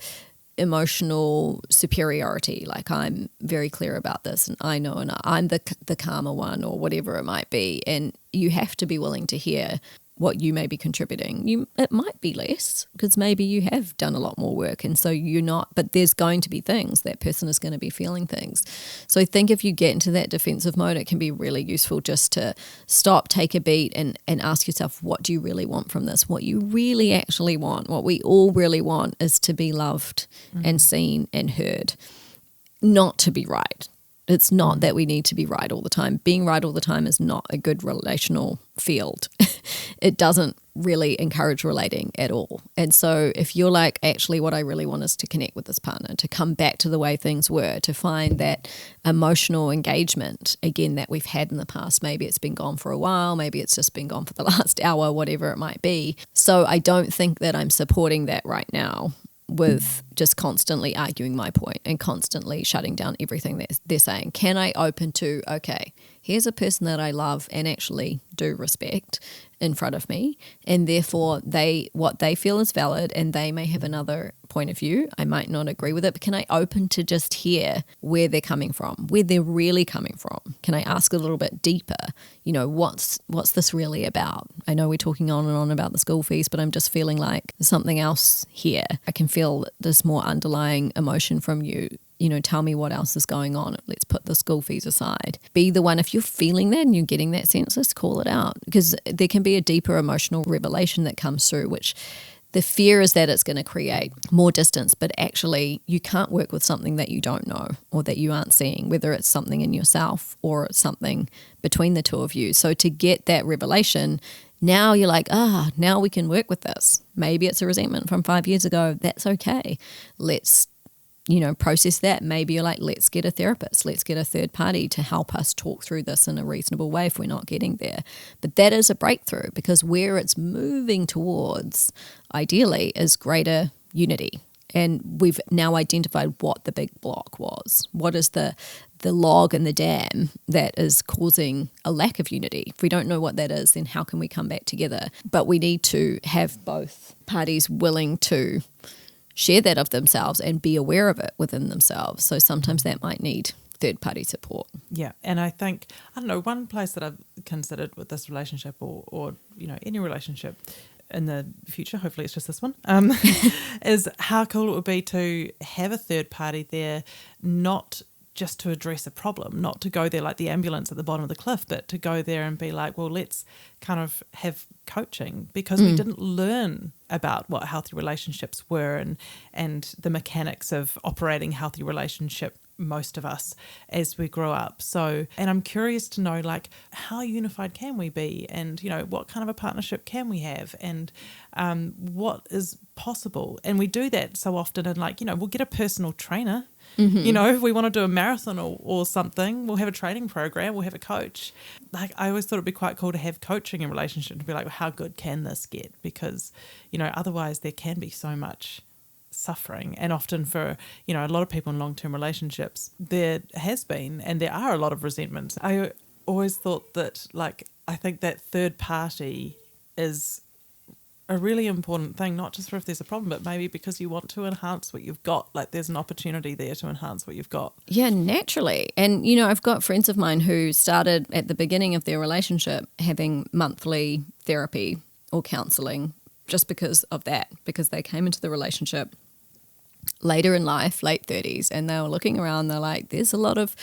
emotional superiority, like I'm very clear about this and I know and I'm the calmer one or whatever it might be, and you have to be willing to hear what you may be contributing. It might be less because maybe you have done a lot more work and so you're not, but there's going to be things, that person is going to be feeling things. So I think if you get into that defensive mode, it can be really useful just to stop, take a beat and ask yourself, what do you really want from this? What you really actually want, what we all really want is to be loved and seen and heard, not to be right. It's not that we need to be right all the time. Being right all the time is not a good relational field. It doesn't really encourage relating at all. And so if you're like, actually what I really want is to connect with this partner, to come back to the way things were, to find that emotional engagement, again, that we've had in the past. Maybe it's been gone for a while, maybe it's just been gone for the last hour, whatever it might be. So I don't think that I'm supporting that right now with just constantly arguing my point and constantly shutting down everything that they're saying. Can I open to, okay, here's a person that I love and actually do respect in front of me, and therefore what they feel is valid, and they may have another point of view. I might not agree with it, but can I open to just hear where they're coming from, where they're really coming from? Can I ask a little bit deeper? You know, what's this really about? I know we're talking on and on about the school fees, but I'm just feeling like there's something else here. I can feel this more underlying emotion from you. You know, tell me what else is going on. Let's put the school fees aside. Be the one, if you're feeling that and you're getting that sense, let's call it out, because there can be a deeper emotional revelation that comes through, which the fear is that it's going to create more distance, but actually you can't work with something that you don't know or that you aren't seeing, whether it's something in yourself or it's something between the two of you. So to get that revelation, now you're like, now we can work with this. Maybe it's a resentment from 5 years ago. That's okay. Let's process that. Maybe you're like, let's get a therapist, let's get a third party to help us talk through this in a reasonable way if we're not getting there. But that is a breakthrough, because where it's moving towards, ideally, is greater unity. And we've now identified what the big block was. What is the log in the dam that is causing a lack of unity? If we don't know what that is, then how can we come back together? But we need to have both parties willing to share that of themselves and be aware of it within themselves. So sometimes that might need third-party support. Yeah, and I think, I don't know, one place that I've considered with this relationship or any relationship in the future, hopefully it's just this one, is how cool it would be to have a third party there, not just to address a problem, not to go there like the ambulance at the bottom of the cliff, but to go there and be like, well, let's kind of have coaching, because we didn't learn about what healthy relationships were and the mechanics of operating healthy relationship, most of us, as we grow up. So, and I'm curious to know, like, how unified can we be, and what kind of a partnership can we have, and what is possible. And we do that so often, and we'll get a personal trainer. If we want to do a marathon or something, we'll have a training program, we'll have a coach. Like, I always thought it'd be quite cool to have coaching in relationship, to be like, well, how good can this get? Because, otherwise there can be so much suffering. And often for, a lot of people in long-term relationships, there has been, and there are a lot of resentments. I always thought that, I think that third party is a really important thing, not just for if there's a problem, but maybe because you want to enhance what you've got. Like there's an opportunity there to enhance what you've got. Yeah, naturally. And, I've got friends of mine who started at the beginning of their relationship having monthly therapy or counselling just because of that, because they came into the relationship later in life, late 30s, and they were looking around, they're like, there's a lot of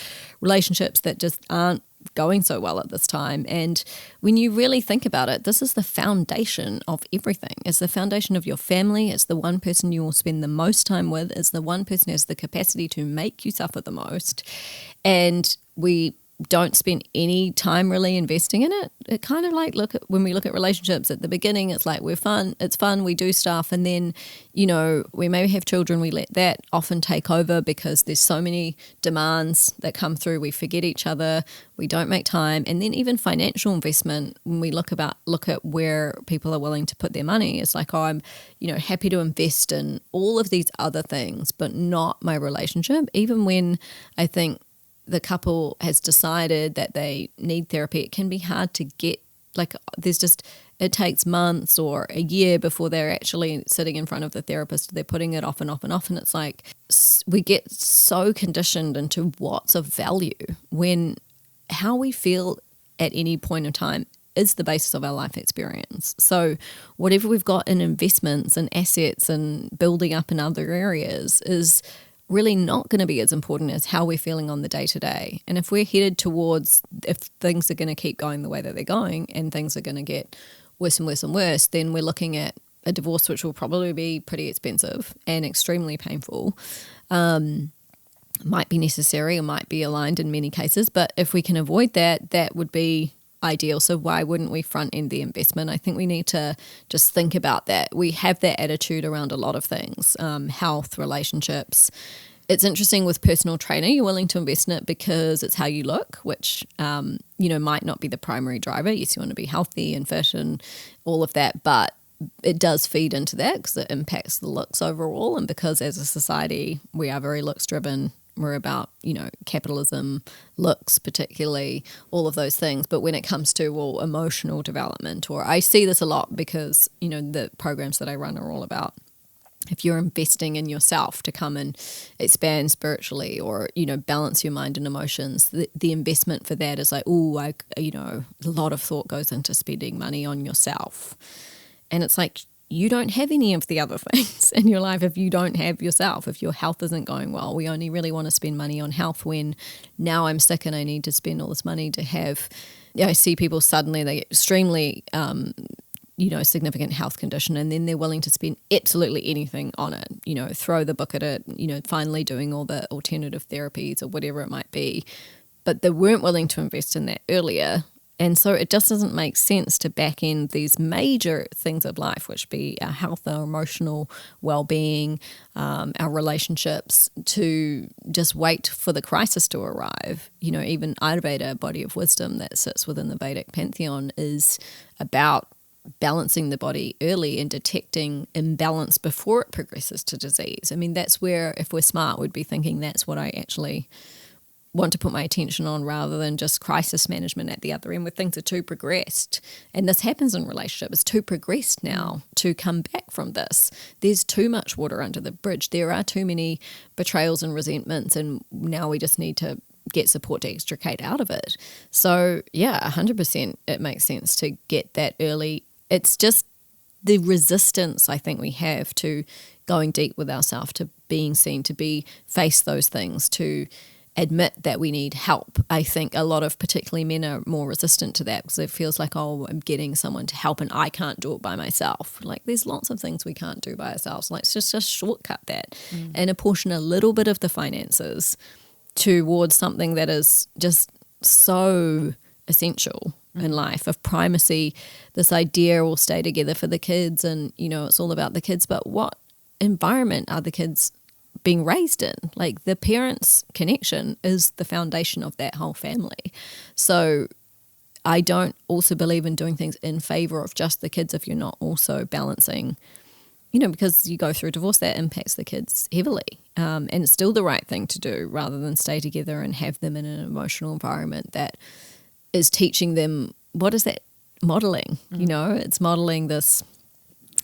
relationships that just aren't going so well at this time. And when you really think about it, this is the foundation of everything. It's the foundation of your family. It's the one person you will spend the most time with. It's the one person who has the capacity to make you suffer the most. And we don't spend any time really investing in it. It kind of like when we look at relationships at the beginning, it's like it's fun, we do stuff, and then, we maybe have children, we let that often take over because there's so many demands that come through, we forget each other, we don't make time. And then even financial investment, when we look at where people are willing to put their money, it's like, I'm, happy to invest in all of these other things, but not my relationship. Even when I think the couple has decided that they need therapy, it can be hard to get, it takes months or a year before they're actually sitting in front of the therapist. They're putting it off and off and off. And it's like we get so conditioned into what's of value when how we feel at any point in time is the basis of our life experience. So whatever we've got in investments and assets and building up in other areas is really not going to be as important as how we're feeling on the day-to-day. And if we're headed towards, if things are going to keep going the way that they're going and things are going to get worse and worse and worse, then we're looking at a divorce which will probably be pretty expensive and extremely painful. Might be necessary or might be aligned in many cases, but if we can avoid that, that would be ideal. So why wouldn't we front end the investment? I think we need to just think about that. We have that attitude around a lot of things, health, relationships. It's interesting with personal trainer, you're willing to invest in it because it's how you look, which, might not be the primary driver. Yes, you want to be healthy and fit and all of that, but it does feed into that because it impacts the looks overall. And because as a society, we are very looks driven. We're about, capitalism, looks particularly, all of those things. But when it comes to, emotional development, or I see this a lot because, the programs that I run are all about if you're investing in yourself to come and expand spiritually or, balance your mind and emotions, the investment for that is like, a lot of thought goes into spending money on yourself. And it's like, you don't have any of the other things in your life if you don't have yourself, if your health isn't going well. We only really want to spend money on health when now I'm sick and I need to spend all this money to have, I see people suddenly, they get extremely, significant health condition and then they're willing to spend absolutely anything on it, throw the book at it, finally doing all the alternative therapies or whatever it might be. But they weren't willing to invest in that earlier. And so it just doesn't make sense to back in these major things of life, which be our health, our emotional well-being, our relationships, to just wait for the crisis to arrive. Even Ayurveda, body of wisdom that sits within the Vedic pantheon, is about balancing the body early and detecting imbalance before it progresses to disease. I mean, that's where, if we're smart, we'd be thinking that's what I actually want to put my attention on rather than just crisis management at the other end where things are too progressed. And this happens in relationships. It's too progressed now to come back from this. There's too much water under the bridge. There are too many betrayals and resentments, and now we just need to get support to extricate out of it. So, 100% it makes sense to get that early. It's just the resistance I think we have to going deep with ourselves, to being seen, to face those things, to admit that we need help. I think a lot of particularly men are more resistant to that because it feels like, I'm getting someone to help and I can't do it by myself. Like there's lots of things we can't do by ourselves. Let's just shortcut that and apportion a little bit of the finances towards something that is just so essential in life, of primacy. This idea will stay together for the kids and, it's all about the kids, but what environment are the kids being raised in? Like the parents' connection is the foundation of that whole family. So I don't also believe in doing things in favor of just the kids if you're not also balancing, because you go through divorce, that impacts the kids heavily. And it's still the right thing to do rather than stay together and have them in an emotional environment that is teaching them, what is that modeling? It's modeling this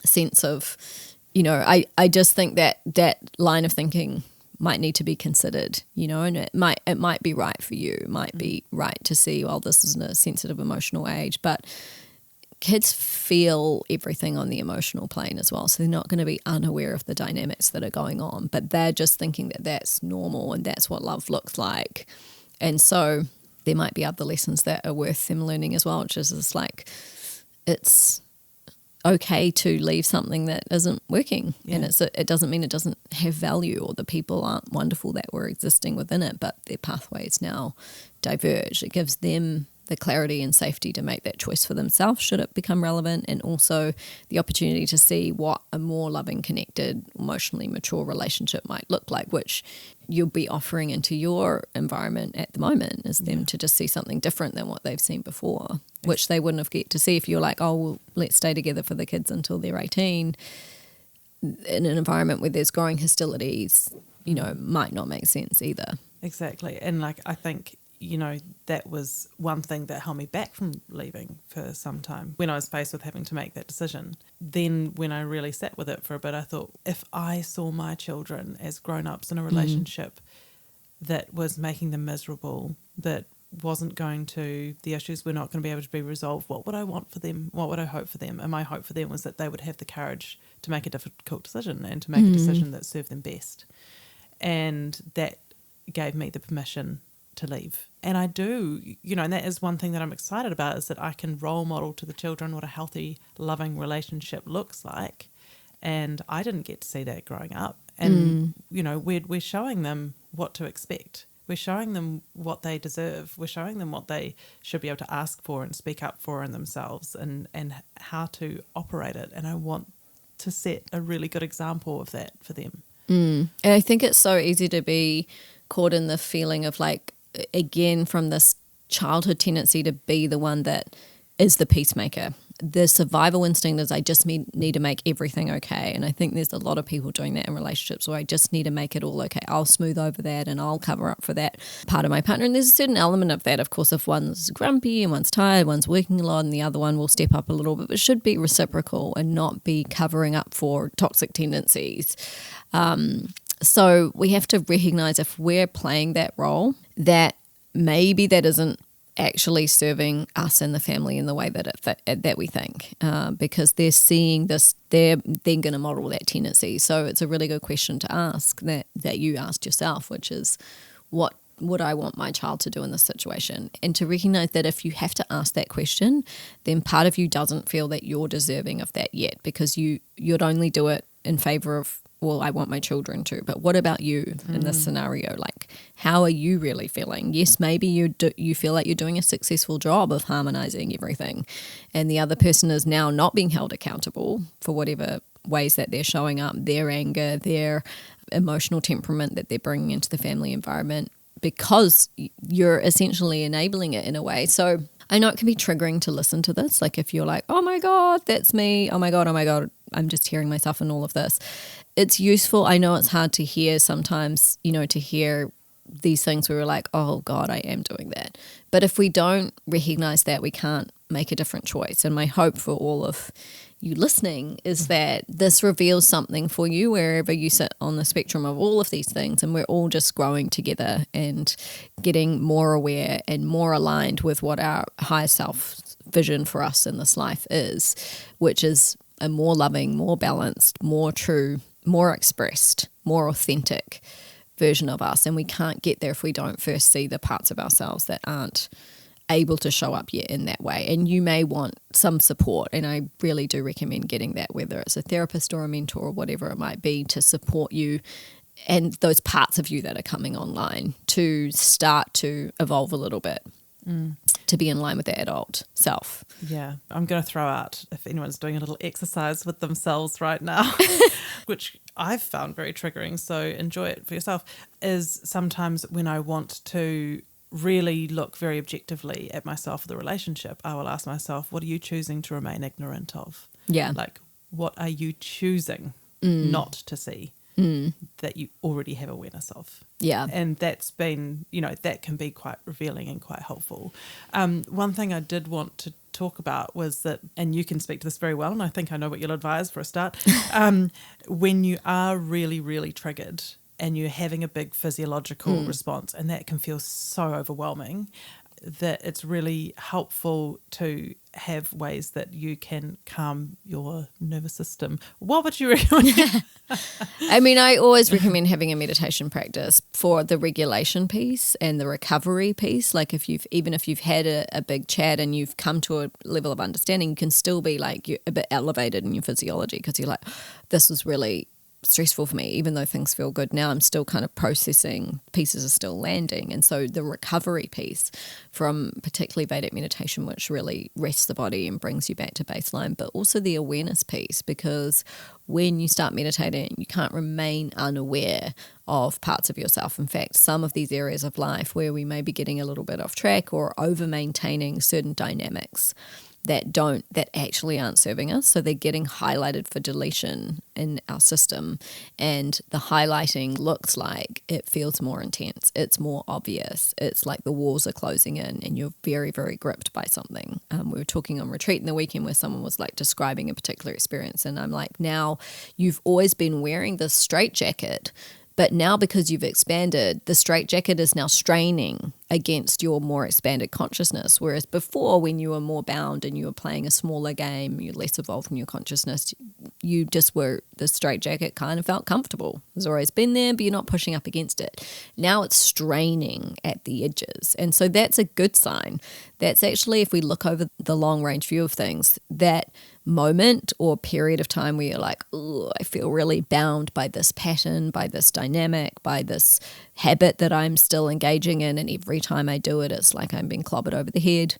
sense of, I just think that line of thinking might need to be considered, and it might be right for you. It might be right to see, well, this is a sensitive emotional age, but kids feel everything on the emotional plane as well. So they're not going to be unaware of the dynamics that are going on, but they're just thinking that that's normal and that's what love looks like. And so there might be other lessons that are worth them learning as well, which is just like, it's okay to leave something that isn't working. Yeah. And it doesn't mean it doesn't have value or the people aren't wonderful that were existing within it, but their pathways now diverge. It gives them the clarity and safety to make that choice for themselves should it become relevant, and also the opportunity to see what a more loving, connected, emotionally mature relationship might look like, which you'll be offering into your environment at the moment, is them to just see something different than what they've seen before, which they wouldn't have get to see if you're like, oh, well, let's stay together for the kids until they're 18 in an environment where there's growing hostilities, might not make sense either. Exactly. And I think, that was one thing that held me back from leaving for some time when I was faced with having to make that decision. Then when I really sat with it for a bit, I thought, if I saw my children as grown-ups in a relationship that was making them miserable, that wasn't the issues were not going to be able to be resolved, what would I want for them? What would I hope for them? And my hope for them was that they would have the courage to make a difficult decision and to make a decision that served them best. And that gave me the permission to leave. And I do, and that is one thing that I'm excited about, is that I can role model to the children what a healthy, loving relationship looks like. And I didn't get to see that growing up. And, we're showing them what to expect. We're showing them what they deserve. We're showing them what they should be able to ask for and speak up for in themselves, and how to operate it. And I want to set a really good example of that for them. And I think it's so easy to be caught in the feeling of again, from this childhood tendency to be the one that is the peacemaker. The survival instinct is I just need to make everything okay. And I think there's a lot of people doing that in relationships where I just need to make it all okay. I'll smooth over that and I'll cover up for that part of my partner. And there's a certain element of that, of course, if one's grumpy and one's tired, one's working a lot and the other one will step up a little bit, but it should be reciprocal and not be covering up for toxic tendencies. So we have to recognize if we're playing that role, that maybe that isn't actually serving us and the family in the way that we think, because they're seeing this, they're then going to model that tendency. So it's a really good question to ask that you asked yourself, which is, what would I want my child to do in this situation? And to recognize that if you have to ask that question, then part of you doesn't feel that you're deserving of that yet, because you'd only do it in favor of, well, I want my children to, but what about you in this scenario? How are you really feeling? Yes, maybe you feel like you're doing a successful job of harmonizing everything, and the other person is now not being held accountable for whatever ways that they're showing up, their anger, their emotional temperament that they're bringing into the family environment, because you're essentially enabling it in a way. So I know it can be triggering to listen to this. If you're like, oh my God, that's me. Oh my God, I'm just hearing myself in all of this. It's useful. I know it's hard to hear sometimes, to hear these things where we're like, oh God, I am doing that. But if we don't recognize that, we can't make a different choice. And my hope for all of you listening is that this reveals something for you wherever you sit on the spectrum of all of these things, and we're all just growing together and getting more aware and more aligned with what our higher self vision for us in this life is, which is a more loving, more balanced, more true, more expressed, more authentic version of us. And we can't get there if we don't first see the parts of ourselves that aren't able to show up yet in that way. And you may want some support, and I really do recommend getting that, whether it's a therapist or a mentor or whatever it might be, to support you and those parts of you that are coming online to start to evolve a little bit. To be in line with their adult self. Yeah, I'm going to throw out, if anyone's doing a little exercise with themselves right now, which I've found very triggering, so enjoy it for yourself, is sometimes when I want to really look very objectively at myself or the relationship, I will ask myself, what are you choosing to remain ignorant of? Yeah. What are you choosing not to see? that you already have awareness of. Yeah. And that's been, that can be quite revealing and quite helpful. One thing I did want to talk about was that, and you can speak to this very well, and I think I know what you'll advise for a start, when you are really, really triggered and you're having a big physiological response, and that can feel so overwhelming, that it's really helpful to have ways that you can calm your nervous system. What would you recommend? I mean, I always recommend having a meditation practice for the regulation piece and the recovery piece. Like if you've had a big chat and you've come to a level of understanding, you can still be like you're a bit elevated in your physiology because you're like, this was really stressful for me. Even though things feel good now, I'm still kind of processing, pieces are still landing. And so the recovery piece from particularly Vedic meditation, which really rests the body and brings you back to baseline, but also the awareness piece, because when you start meditating, you can't remain unaware of parts of yourself. In fact, some of these areas of life where we may be getting a little bit off track or over maintaining certain dynamics that actually aren't serving us. So they're getting highlighted for deletion in our system. And the highlighting looks like it feels more intense. It's more obvious. It's like the walls are closing in and you're very, very gripped by something. We were talking on retreat in the weekend where someone was like describing a particular experience. And I'm like, now you've always been wearing this straitjacket, but now because you've expanded, the straitjacket is now straining against your more expanded consciousness. Whereas before, when you were more bound and you were playing a smaller game, you're less evolved in your consciousness, you just were, the straitjacket kind of felt comfortable. It's always been there, but you're not pushing up against it. Now it's straining at the edges. And so that's a good sign. That's actually, if we look over the long range view of things, that moment or period of time where you're like, oh, I feel really bound by this pattern, by this dynamic, by this habit that I'm still engaging in, and every time I do it, it's like I'm being clobbered over the head,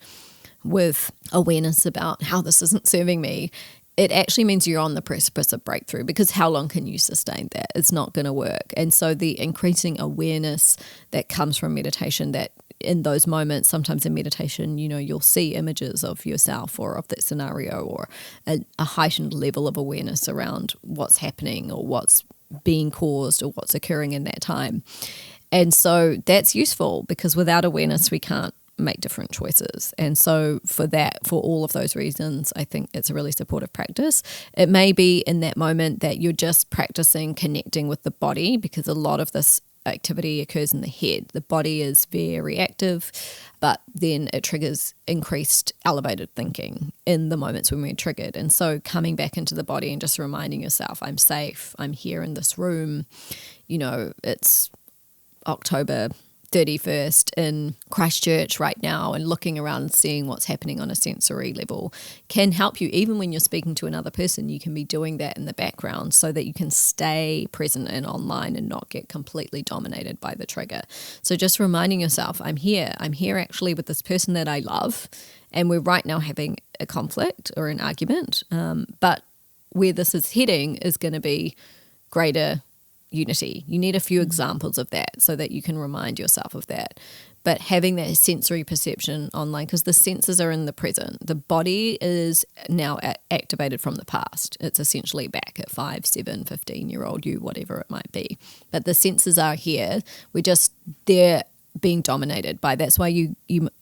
with awareness about how this isn't serving me. It actually means you're on the precipice of breakthrough, because how long can you sustain that? It's not going to work. And so the increasing awareness that comes from meditation, that in those moments, sometimes in meditation, you'll see images of yourself or of that scenario, or a heightened level of awareness around what's happening or what's being caused or what's occurring in that time. And so that's useful, because without awareness, we can't make different choices. And so for all of those reasons, I think it's a really supportive practice. It may be in that moment that you're just practicing connecting with the body, because a lot of this activity occurs in the head. The body is very active, but then it triggers increased elevated thinking in the moments when we're triggered. And so coming back into the body and just reminding yourself, I'm safe, I'm here in this room. It's October 31st in Christchurch right now, and looking around and seeing what's happening on a sensory level can help you. Even when you're speaking to another person, you can be doing that in the background so that you can stay present and online and not get completely dominated by the trigger. So just reminding yourself, I'm here actually with this person that I love, and we're right now having a conflict or an argument, but where this is heading is going to be greater unity. You need a few examples of that so that you can remind yourself of that. But having that sensory perception online, because the senses are in the present. The body is now activated from the past. It's essentially back at 5, 7, 15-year-old you, whatever it might be. But the senses are here. They're being dominated by. That's why you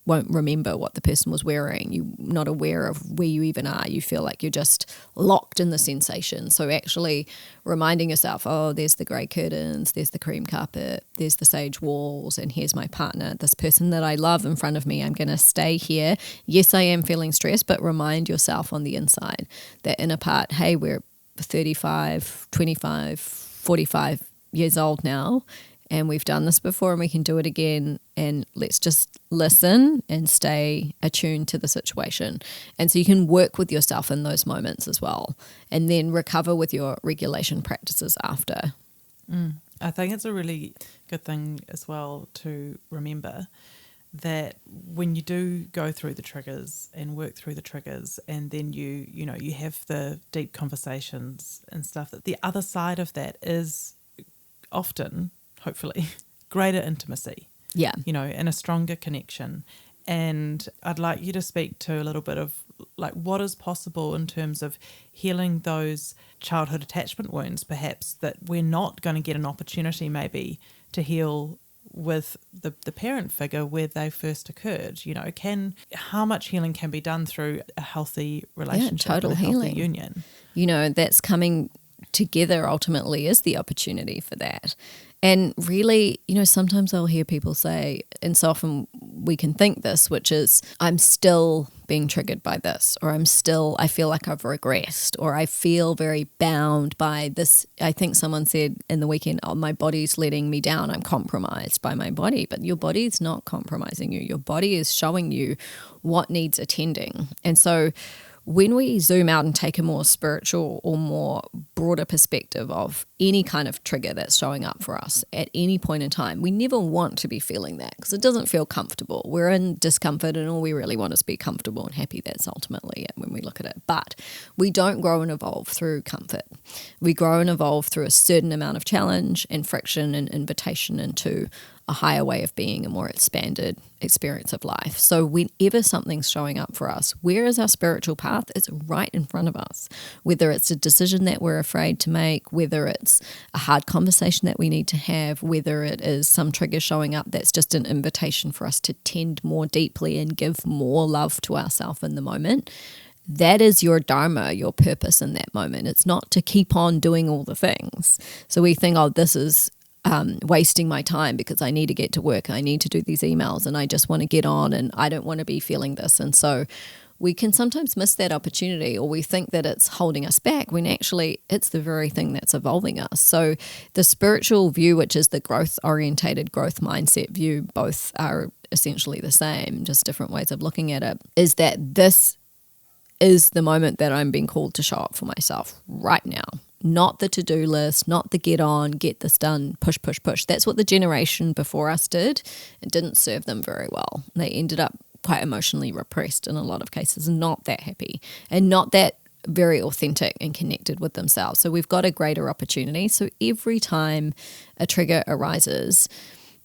won't remember what the person was wearing. You're not aware of where you even are. You feel like you're just locked in the sensation. So actually reminding yourself, oh, there's the grey curtains, there's the cream carpet, there's the sage walls, and here's my partner, this person that I love in front of me. I'm going to stay here. Yes, I am feeling stressed, but remind yourself on the inside, that inner part, hey, we're 35, 25, 45 years old now, and we've done this before and we can do it again, and let's just listen and stay attuned to the situation. And so you can work with yourself in those moments as well, and then recover with your regulation practices after. I think it's a really good thing as well to remember that when you do go through the triggers and work through the triggers, and then you have the deep conversations and stuff, that the other side of that is often, hopefully, greater intimacy. Yeah. And a stronger connection. And I'd like you to speak to a little bit of like what is possible in terms of healing those childhood attachment wounds, perhaps, that we're not going to get an opportunity maybe to heal with the parent figure where they first occurred. You know, how much healing can be done through a healthy relationship, total and a healthy healing. union? You know, that's coming together ultimately is the opportunity for that. And really, you know, sometimes I'll hear people say, and so often we can think this, which is, I'm still being triggered by this, or I feel like I've regressed, or I feel very bound by this. I think someone said in the weekend, oh, my body's letting me down. I'm compromised by my body. But your body's not compromising you. Your body is showing you what needs attending. And so when we zoom out and take a more spiritual or more broader perspective of any kind of trigger that's showing up for us at any point in time, we never want to be feeling that because it doesn't feel comfortable. We're in discomfort and all we really want is to be comfortable and happy. That's ultimately it when we look at it. But we don't grow and evolve through comfort. We grow and evolve through a certain amount of challenge and friction and invitation into a higher way of being, a more expanded experience of life. So whenever something's showing up for us, where is our spiritual path? It's right in front of us. Whether it's a decision that we're afraid to make, whether it's a hard conversation that we need to have, whether it is some trigger showing up that's just an invitation for us to tend more deeply and give more love to ourselves in the moment, that is your dharma, your purpose in that moment. It's not to keep on doing all the things. So we think, oh, this is wasting my time because I need to get to work, I need to do these emails, and I just want to get on and I don't want to be feeling this. And so we can sometimes miss that opportunity, or we think that it's holding us back when actually it's the very thing that's evolving us. So the spiritual view, which is the growth-orientated, growth mindset view, both are essentially the same, just different ways of looking at it, is that this is the moment that I'm being called to show up for myself right now. Not the to-do list, not the get on, get this done, push, push, push. That's what the generation before us did. It didn't serve them very well. They ended up quite emotionally repressed in a lot of cases, not that happy and not that very authentic and connected with themselves. So we've got a greater opportunity. So every time a trigger arises,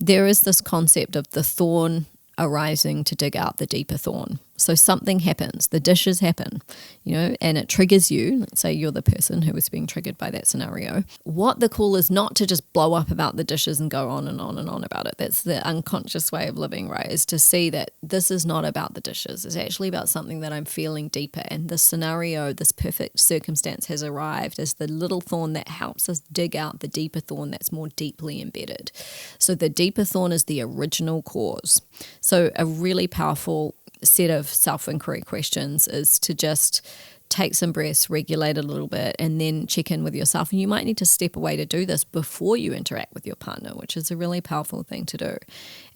there is this concept of the thorn arising to dig out the deeper thorn. So something happens, the dishes happen, you know, and it triggers you. Let's say you're the person who was being triggered by that scenario. What the call is not to just blow up about the dishes and go on and on and on about it. That's the unconscious way of living, right? Is to see that this is not about the dishes. It's actually about something that I'm feeling deeper. And this scenario, this perfect circumstance has arrived as the little thorn that helps us dig out the deeper thorn that's more deeply embedded. So the deeper thorn is the original cause. So a really powerful set of self-inquiry questions is to just take some breaths, regulate a little bit, and then check in with yourself. And you might need to step away to do this before you interact with your partner, which is a really powerful thing to do.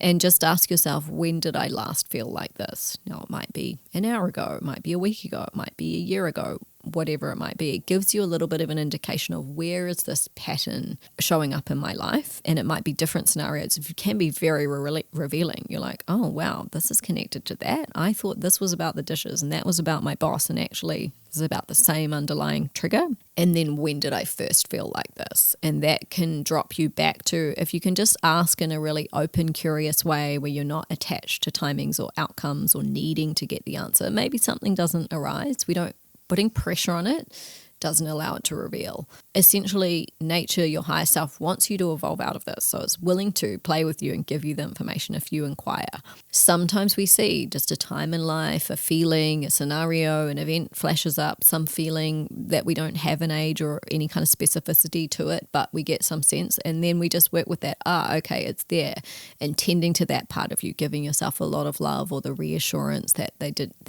And just ask yourself, when did I last feel like this? Now, it might be an hour ago, it might be a week ago, it might be a year ago, whatever it might be. It gives you a little bit of an indication of where is this pattern showing up in my life. And it might be different scenarios. It can be very revealing. You're like, oh, wow, this is connected to that. I thought this was about the dishes and that was about my boss, and actually this is about the same underlying trigger. And then when did I first feel like this? And that can drop you back to, if you can just ask in a really open, curious way where you're not attached to timings or outcomes or needing to get the answer. Maybe something doesn't arise. Putting pressure on it doesn't allow it to reveal. Essentially, nature, your higher self, wants you to evolve out of this. So it's willing to play with you and give you the information if you inquire. Sometimes we see just a time in life, a feeling, a scenario, an event flashes up, some feeling that we don't have an age or any kind of specificity to it, but we get some sense, and then we just work with that. Okay, it's there. And tending to that part of you, giving yourself a lot of love or the reassurance that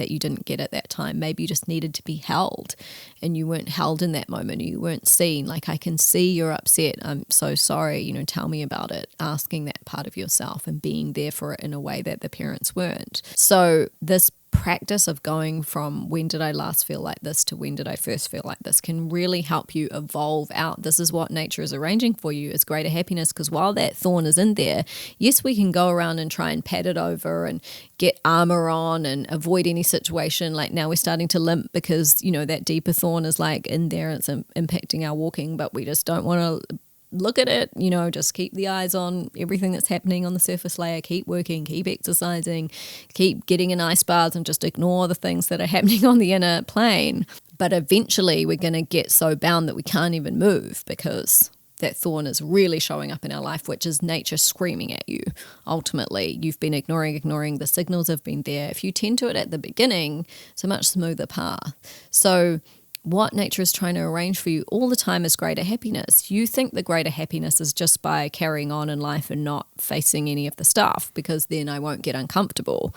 you didn't get at that time. Maybe you just needed to be held and you weren't held in that moment, or you weren't seen. Like, I can see you're upset, I'm so sorry, tell me about it. Asking that part of yourself and being there for it in a way that the parents weren't. So this practice of going from when did I last feel like this to when did I first feel like this can really help you evolve out. This is what nature is arranging for you, is greater happiness, because while that thorn is in there, yes, we can go around and try and pat it over and get armor on and avoid any situation. Like now we're starting to limp because, that deeper thorn is like in there, it's impacting our walking, but we just don't want to look at it, just keep the eyes on everything that's happening on the surface layer, keep working, keep exercising, keep getting in ice baths, and just ignore the things that are happening on the inner plane. But eventually we're going to get so bound that we can't even move because that thorn is really showing up in our life, which is nature screaming at you. Ultimately, you've been ignoring the signals have been there. If you tend to it at the beginning, it's a much smoother path. So what nature is trying to arrange for you all the time is greater happiness. You think the greater happiness is just by carrying on in life and not facing any of the stuff, because then I won't get uncomfortable.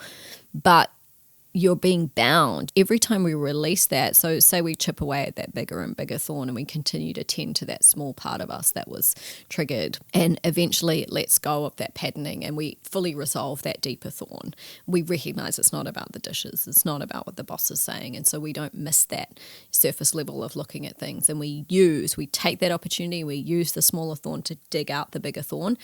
But you're being bound every time we release that. So say we chip away at that bigger and bigger thorn and we continue to tend to that small part of us that was triggered, and eventually it lets go of that patterning and we fully resolve that deeper thorn. We recognize it's not about the dishes, it's not about what the boss is saying, and so we don't miss that surface level of looking at things, and we take that opportunity, we use the smaller thorn to dig out the bigger thorn.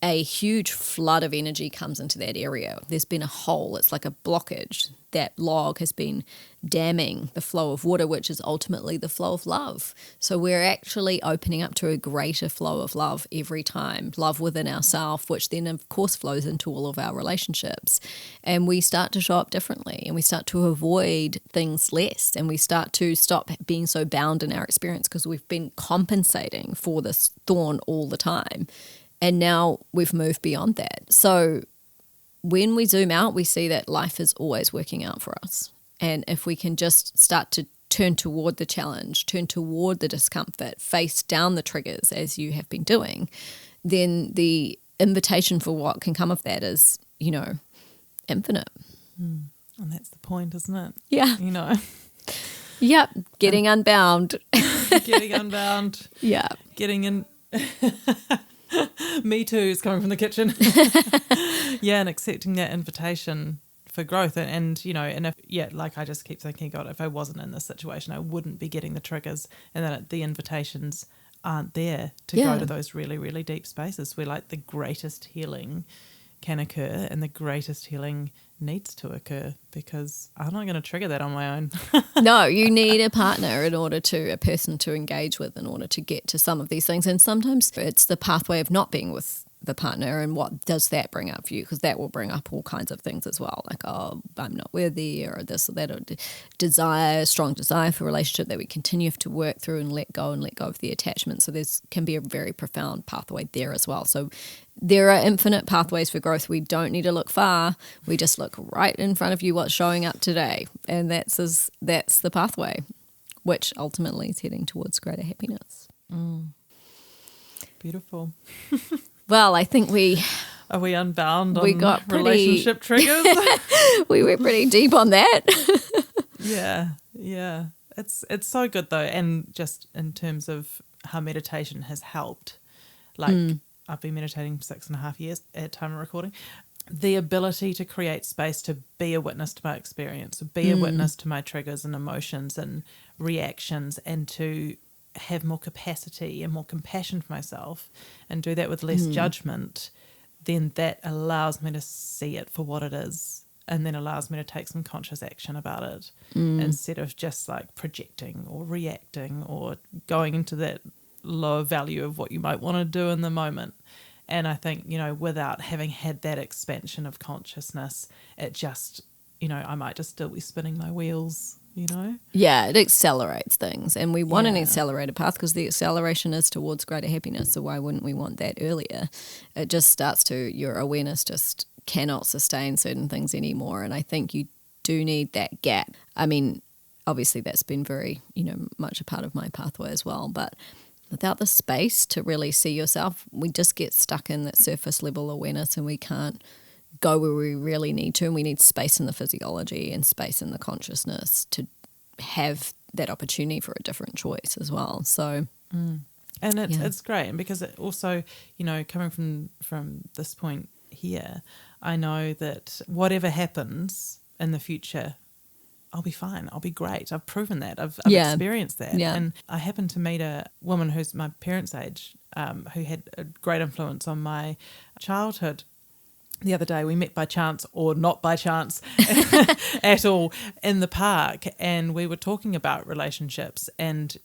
A huge flood of energy comes into that area. There's been a hole. It's like a blockage. That log has been damming the flow of water, which is ultimately the flow of love. So we're actually opening up to a greater flow of love every time, love within ourselves, which then, of course, flows into all of our relationships. And we start to show up differently, and we start to avoid things less, and we start to stop being so bound in our experience because we've been compensating for this thorn all the time. And now we've moved beyond that. So when we zoom out, we see that life is always working out for us. And if we can just start to turn toward the challenge, turn toward the discomfort, face down the triggers as you have been doing, then the invitation for what can come of that is, infinite. And that's the point, isn't it? Yeah. Yep. Getting unbound. Getting unbound. Yeah. Getting in... Me too is coming from the kitchen. Yeah, and accepting that invitation for growth. And if, like I just keep thinking, God, if I wasn't in this situation, I wouldn't be getting the triggers, and that the invitations aren't there to go to those really, really deep spaces where like the greatest healing can occur and the greatest healing needs to occur, because I'm not going to trigger that on my own. No, you need a partner a person to engage with in order to get to some of these things. And sometimes it's the pathway of not being with the partner, and what does that bring up for you, because that will bring up all kinds of things as well, like, oh, I'm not worthy, or this or that, or strong desire for a relationship that we continue to work through and let go of the attachment. So can be a very profound pathway there as well. So there are infinite pathways for growth. We don't need to look far. We just look right in front of you what's showing up today, and that's the pathway, which ultimately is heading towards greater happiness. Beautiful. Well, I think Are we unbound we on got relationship triggers? We went pretty deep on that. Yeah. It's so good though, and just in terms of how meditation has helped. Like I've been meditating 6.5 years at time of recording. The ability to create space to be a witness to my experience, to be a witness to my triggers and emotions and reactions, and to have more capacity and more compassion for myself and do that with less judgment, then that allows me to see it for what it is, and then allows me to take some conscious action about it instead of just like projecting or reacting or going into that lower value of what you might want to do in the moment. And I think, without having had that expansion of consciousness, it just, I might just still be spinning my wheels, Yeah, it accelerates things, and we want an accelerated path because the acceleration is towards greater happiness. So why wouldn't we want that earlier? It just starts to, your awareness just cannot sustain certain things anymore. And I think you do need that gap. I mean, obviously that's been very, much a part of my pathway as well, but without the space to really see yourself, we just get stuck in that surface level awareness, and we can't go where we really need to, and we need space in the physiology and space in the consciousness to have that opportunity for a different choice as well. So and it's great, and because it also, coming from this point here, I know that whatever happens in the future, I'll be fine, I'll be great. I've proven that, I've experienced that. And I happened to meet a woman who's my parents' age, who had a great influence on my childhood. The other day we met by chance, or not by chance at all, in the park, and we were talking about relationships, and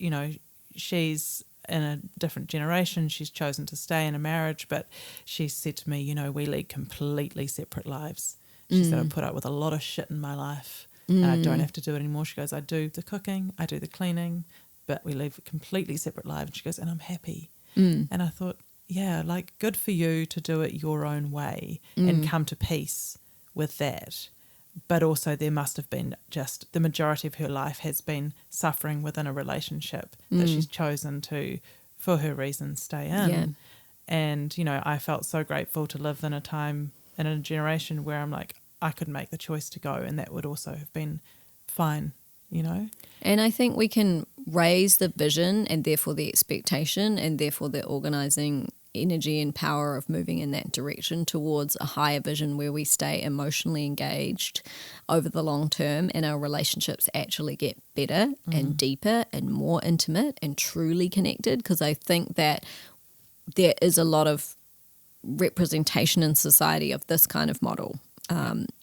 she's in a different generation. She's chosen to stay in a marriage, but she said to me, we lead completely separate lives. She said, I put up with a lot of shit in my life and I don't have to do it anymore. She goes, I do the cooking, I do the cleaning, but we live completely separate lives. And she goes, and I'm happy. And I thought, yeah, like good for you to do it your own way and come to peace with that. But also there must have been just the majority of her life has been suffering within a relationship that she's chosen to, for her reasons, stay in. Yeah. And, I felt so grateful to live in a time and in a generation where I'm like, I could make the choice to go and that would also have been fine, And I think we can raise the vision and therefore the expectation and therefore the organising energy and power of moving in that direction towards a higher vision where we stay emotionally engaged over the long term and our relationships actually get better and deeper and more intimate and truly connected, because I think that there is a lot of representation in society of this kind of model.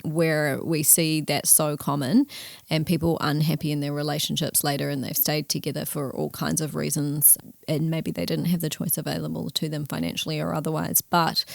Where we see that so common and people unhappy in their relationships later and they've stayed together for all kinds of reasons and maybe they didn't have the choice available to them financially or otherwise, but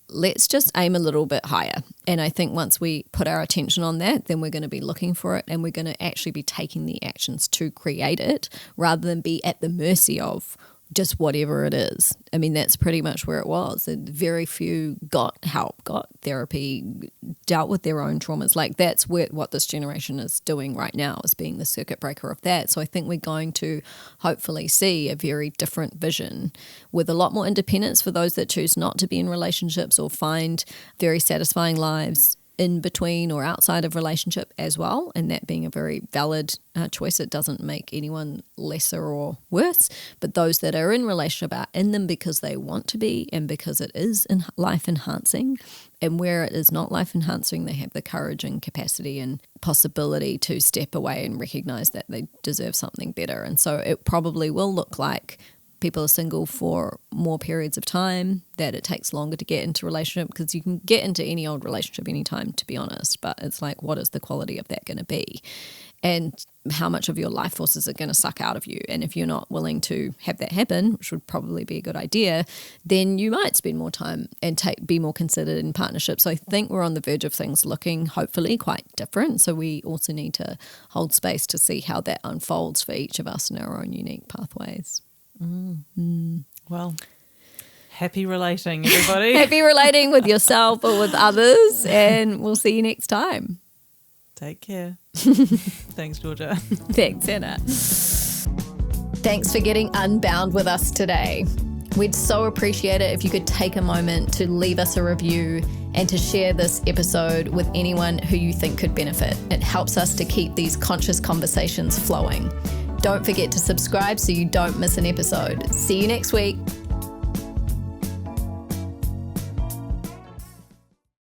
let's just aim a little bit higher. And I think once we put our attention on that, then we're going to be looking for it and we're going to actually be taking the actions to create it rather than be at the mercy of just whatever it is. I mean, that's pretty much where it was. And very few got help, got therapy, dealt with their own traumas. Like that's what this generation is doing right now, is being the circuit breaker of that. So I think we're going to hopefully see a very different vision with a lot more independence for those that choose not to be in relationships or find very satisfying lives in between or outside of relationship as well, and that being a very valid choice. It doesn't make anyone lesser or worse, but those that are in relationship are in them because they want to be and because it is life enhancing, and where it is not life enhancing, they have the courage and capacity and possibility to step away and recognize that they deserve something better. And so it probably will look like people are single for more periods of time, that it takes longer to get into a relationship, because you can get into any old relationship anytime, to be honest, but it's like, what is the quality of that going to be? And how much of your life forces are going to suck out of you? And if you're not willing to have that happen, which would probably be a good idea, then you might spend more time and be more considered in partnership. So I think we're on the verge of things looking hopefully quite different. So we also need to hold space to see how that unfolds for each of us in our own unique pathways. Well, happy relating, everybody. Happy relating with yourself or with others, and we'll see you next time. Take care. Thanks, Georgia. Thanks, Anna. Thanks for getting unbound with us today. We'd so appreciate it if you could take a moment to leave us a review and to share this episode with anyone who you think could benefit. It helps us to keep these conscious conversations flowing. Don't forget to subscribe so you don't miss an episode. See you next week.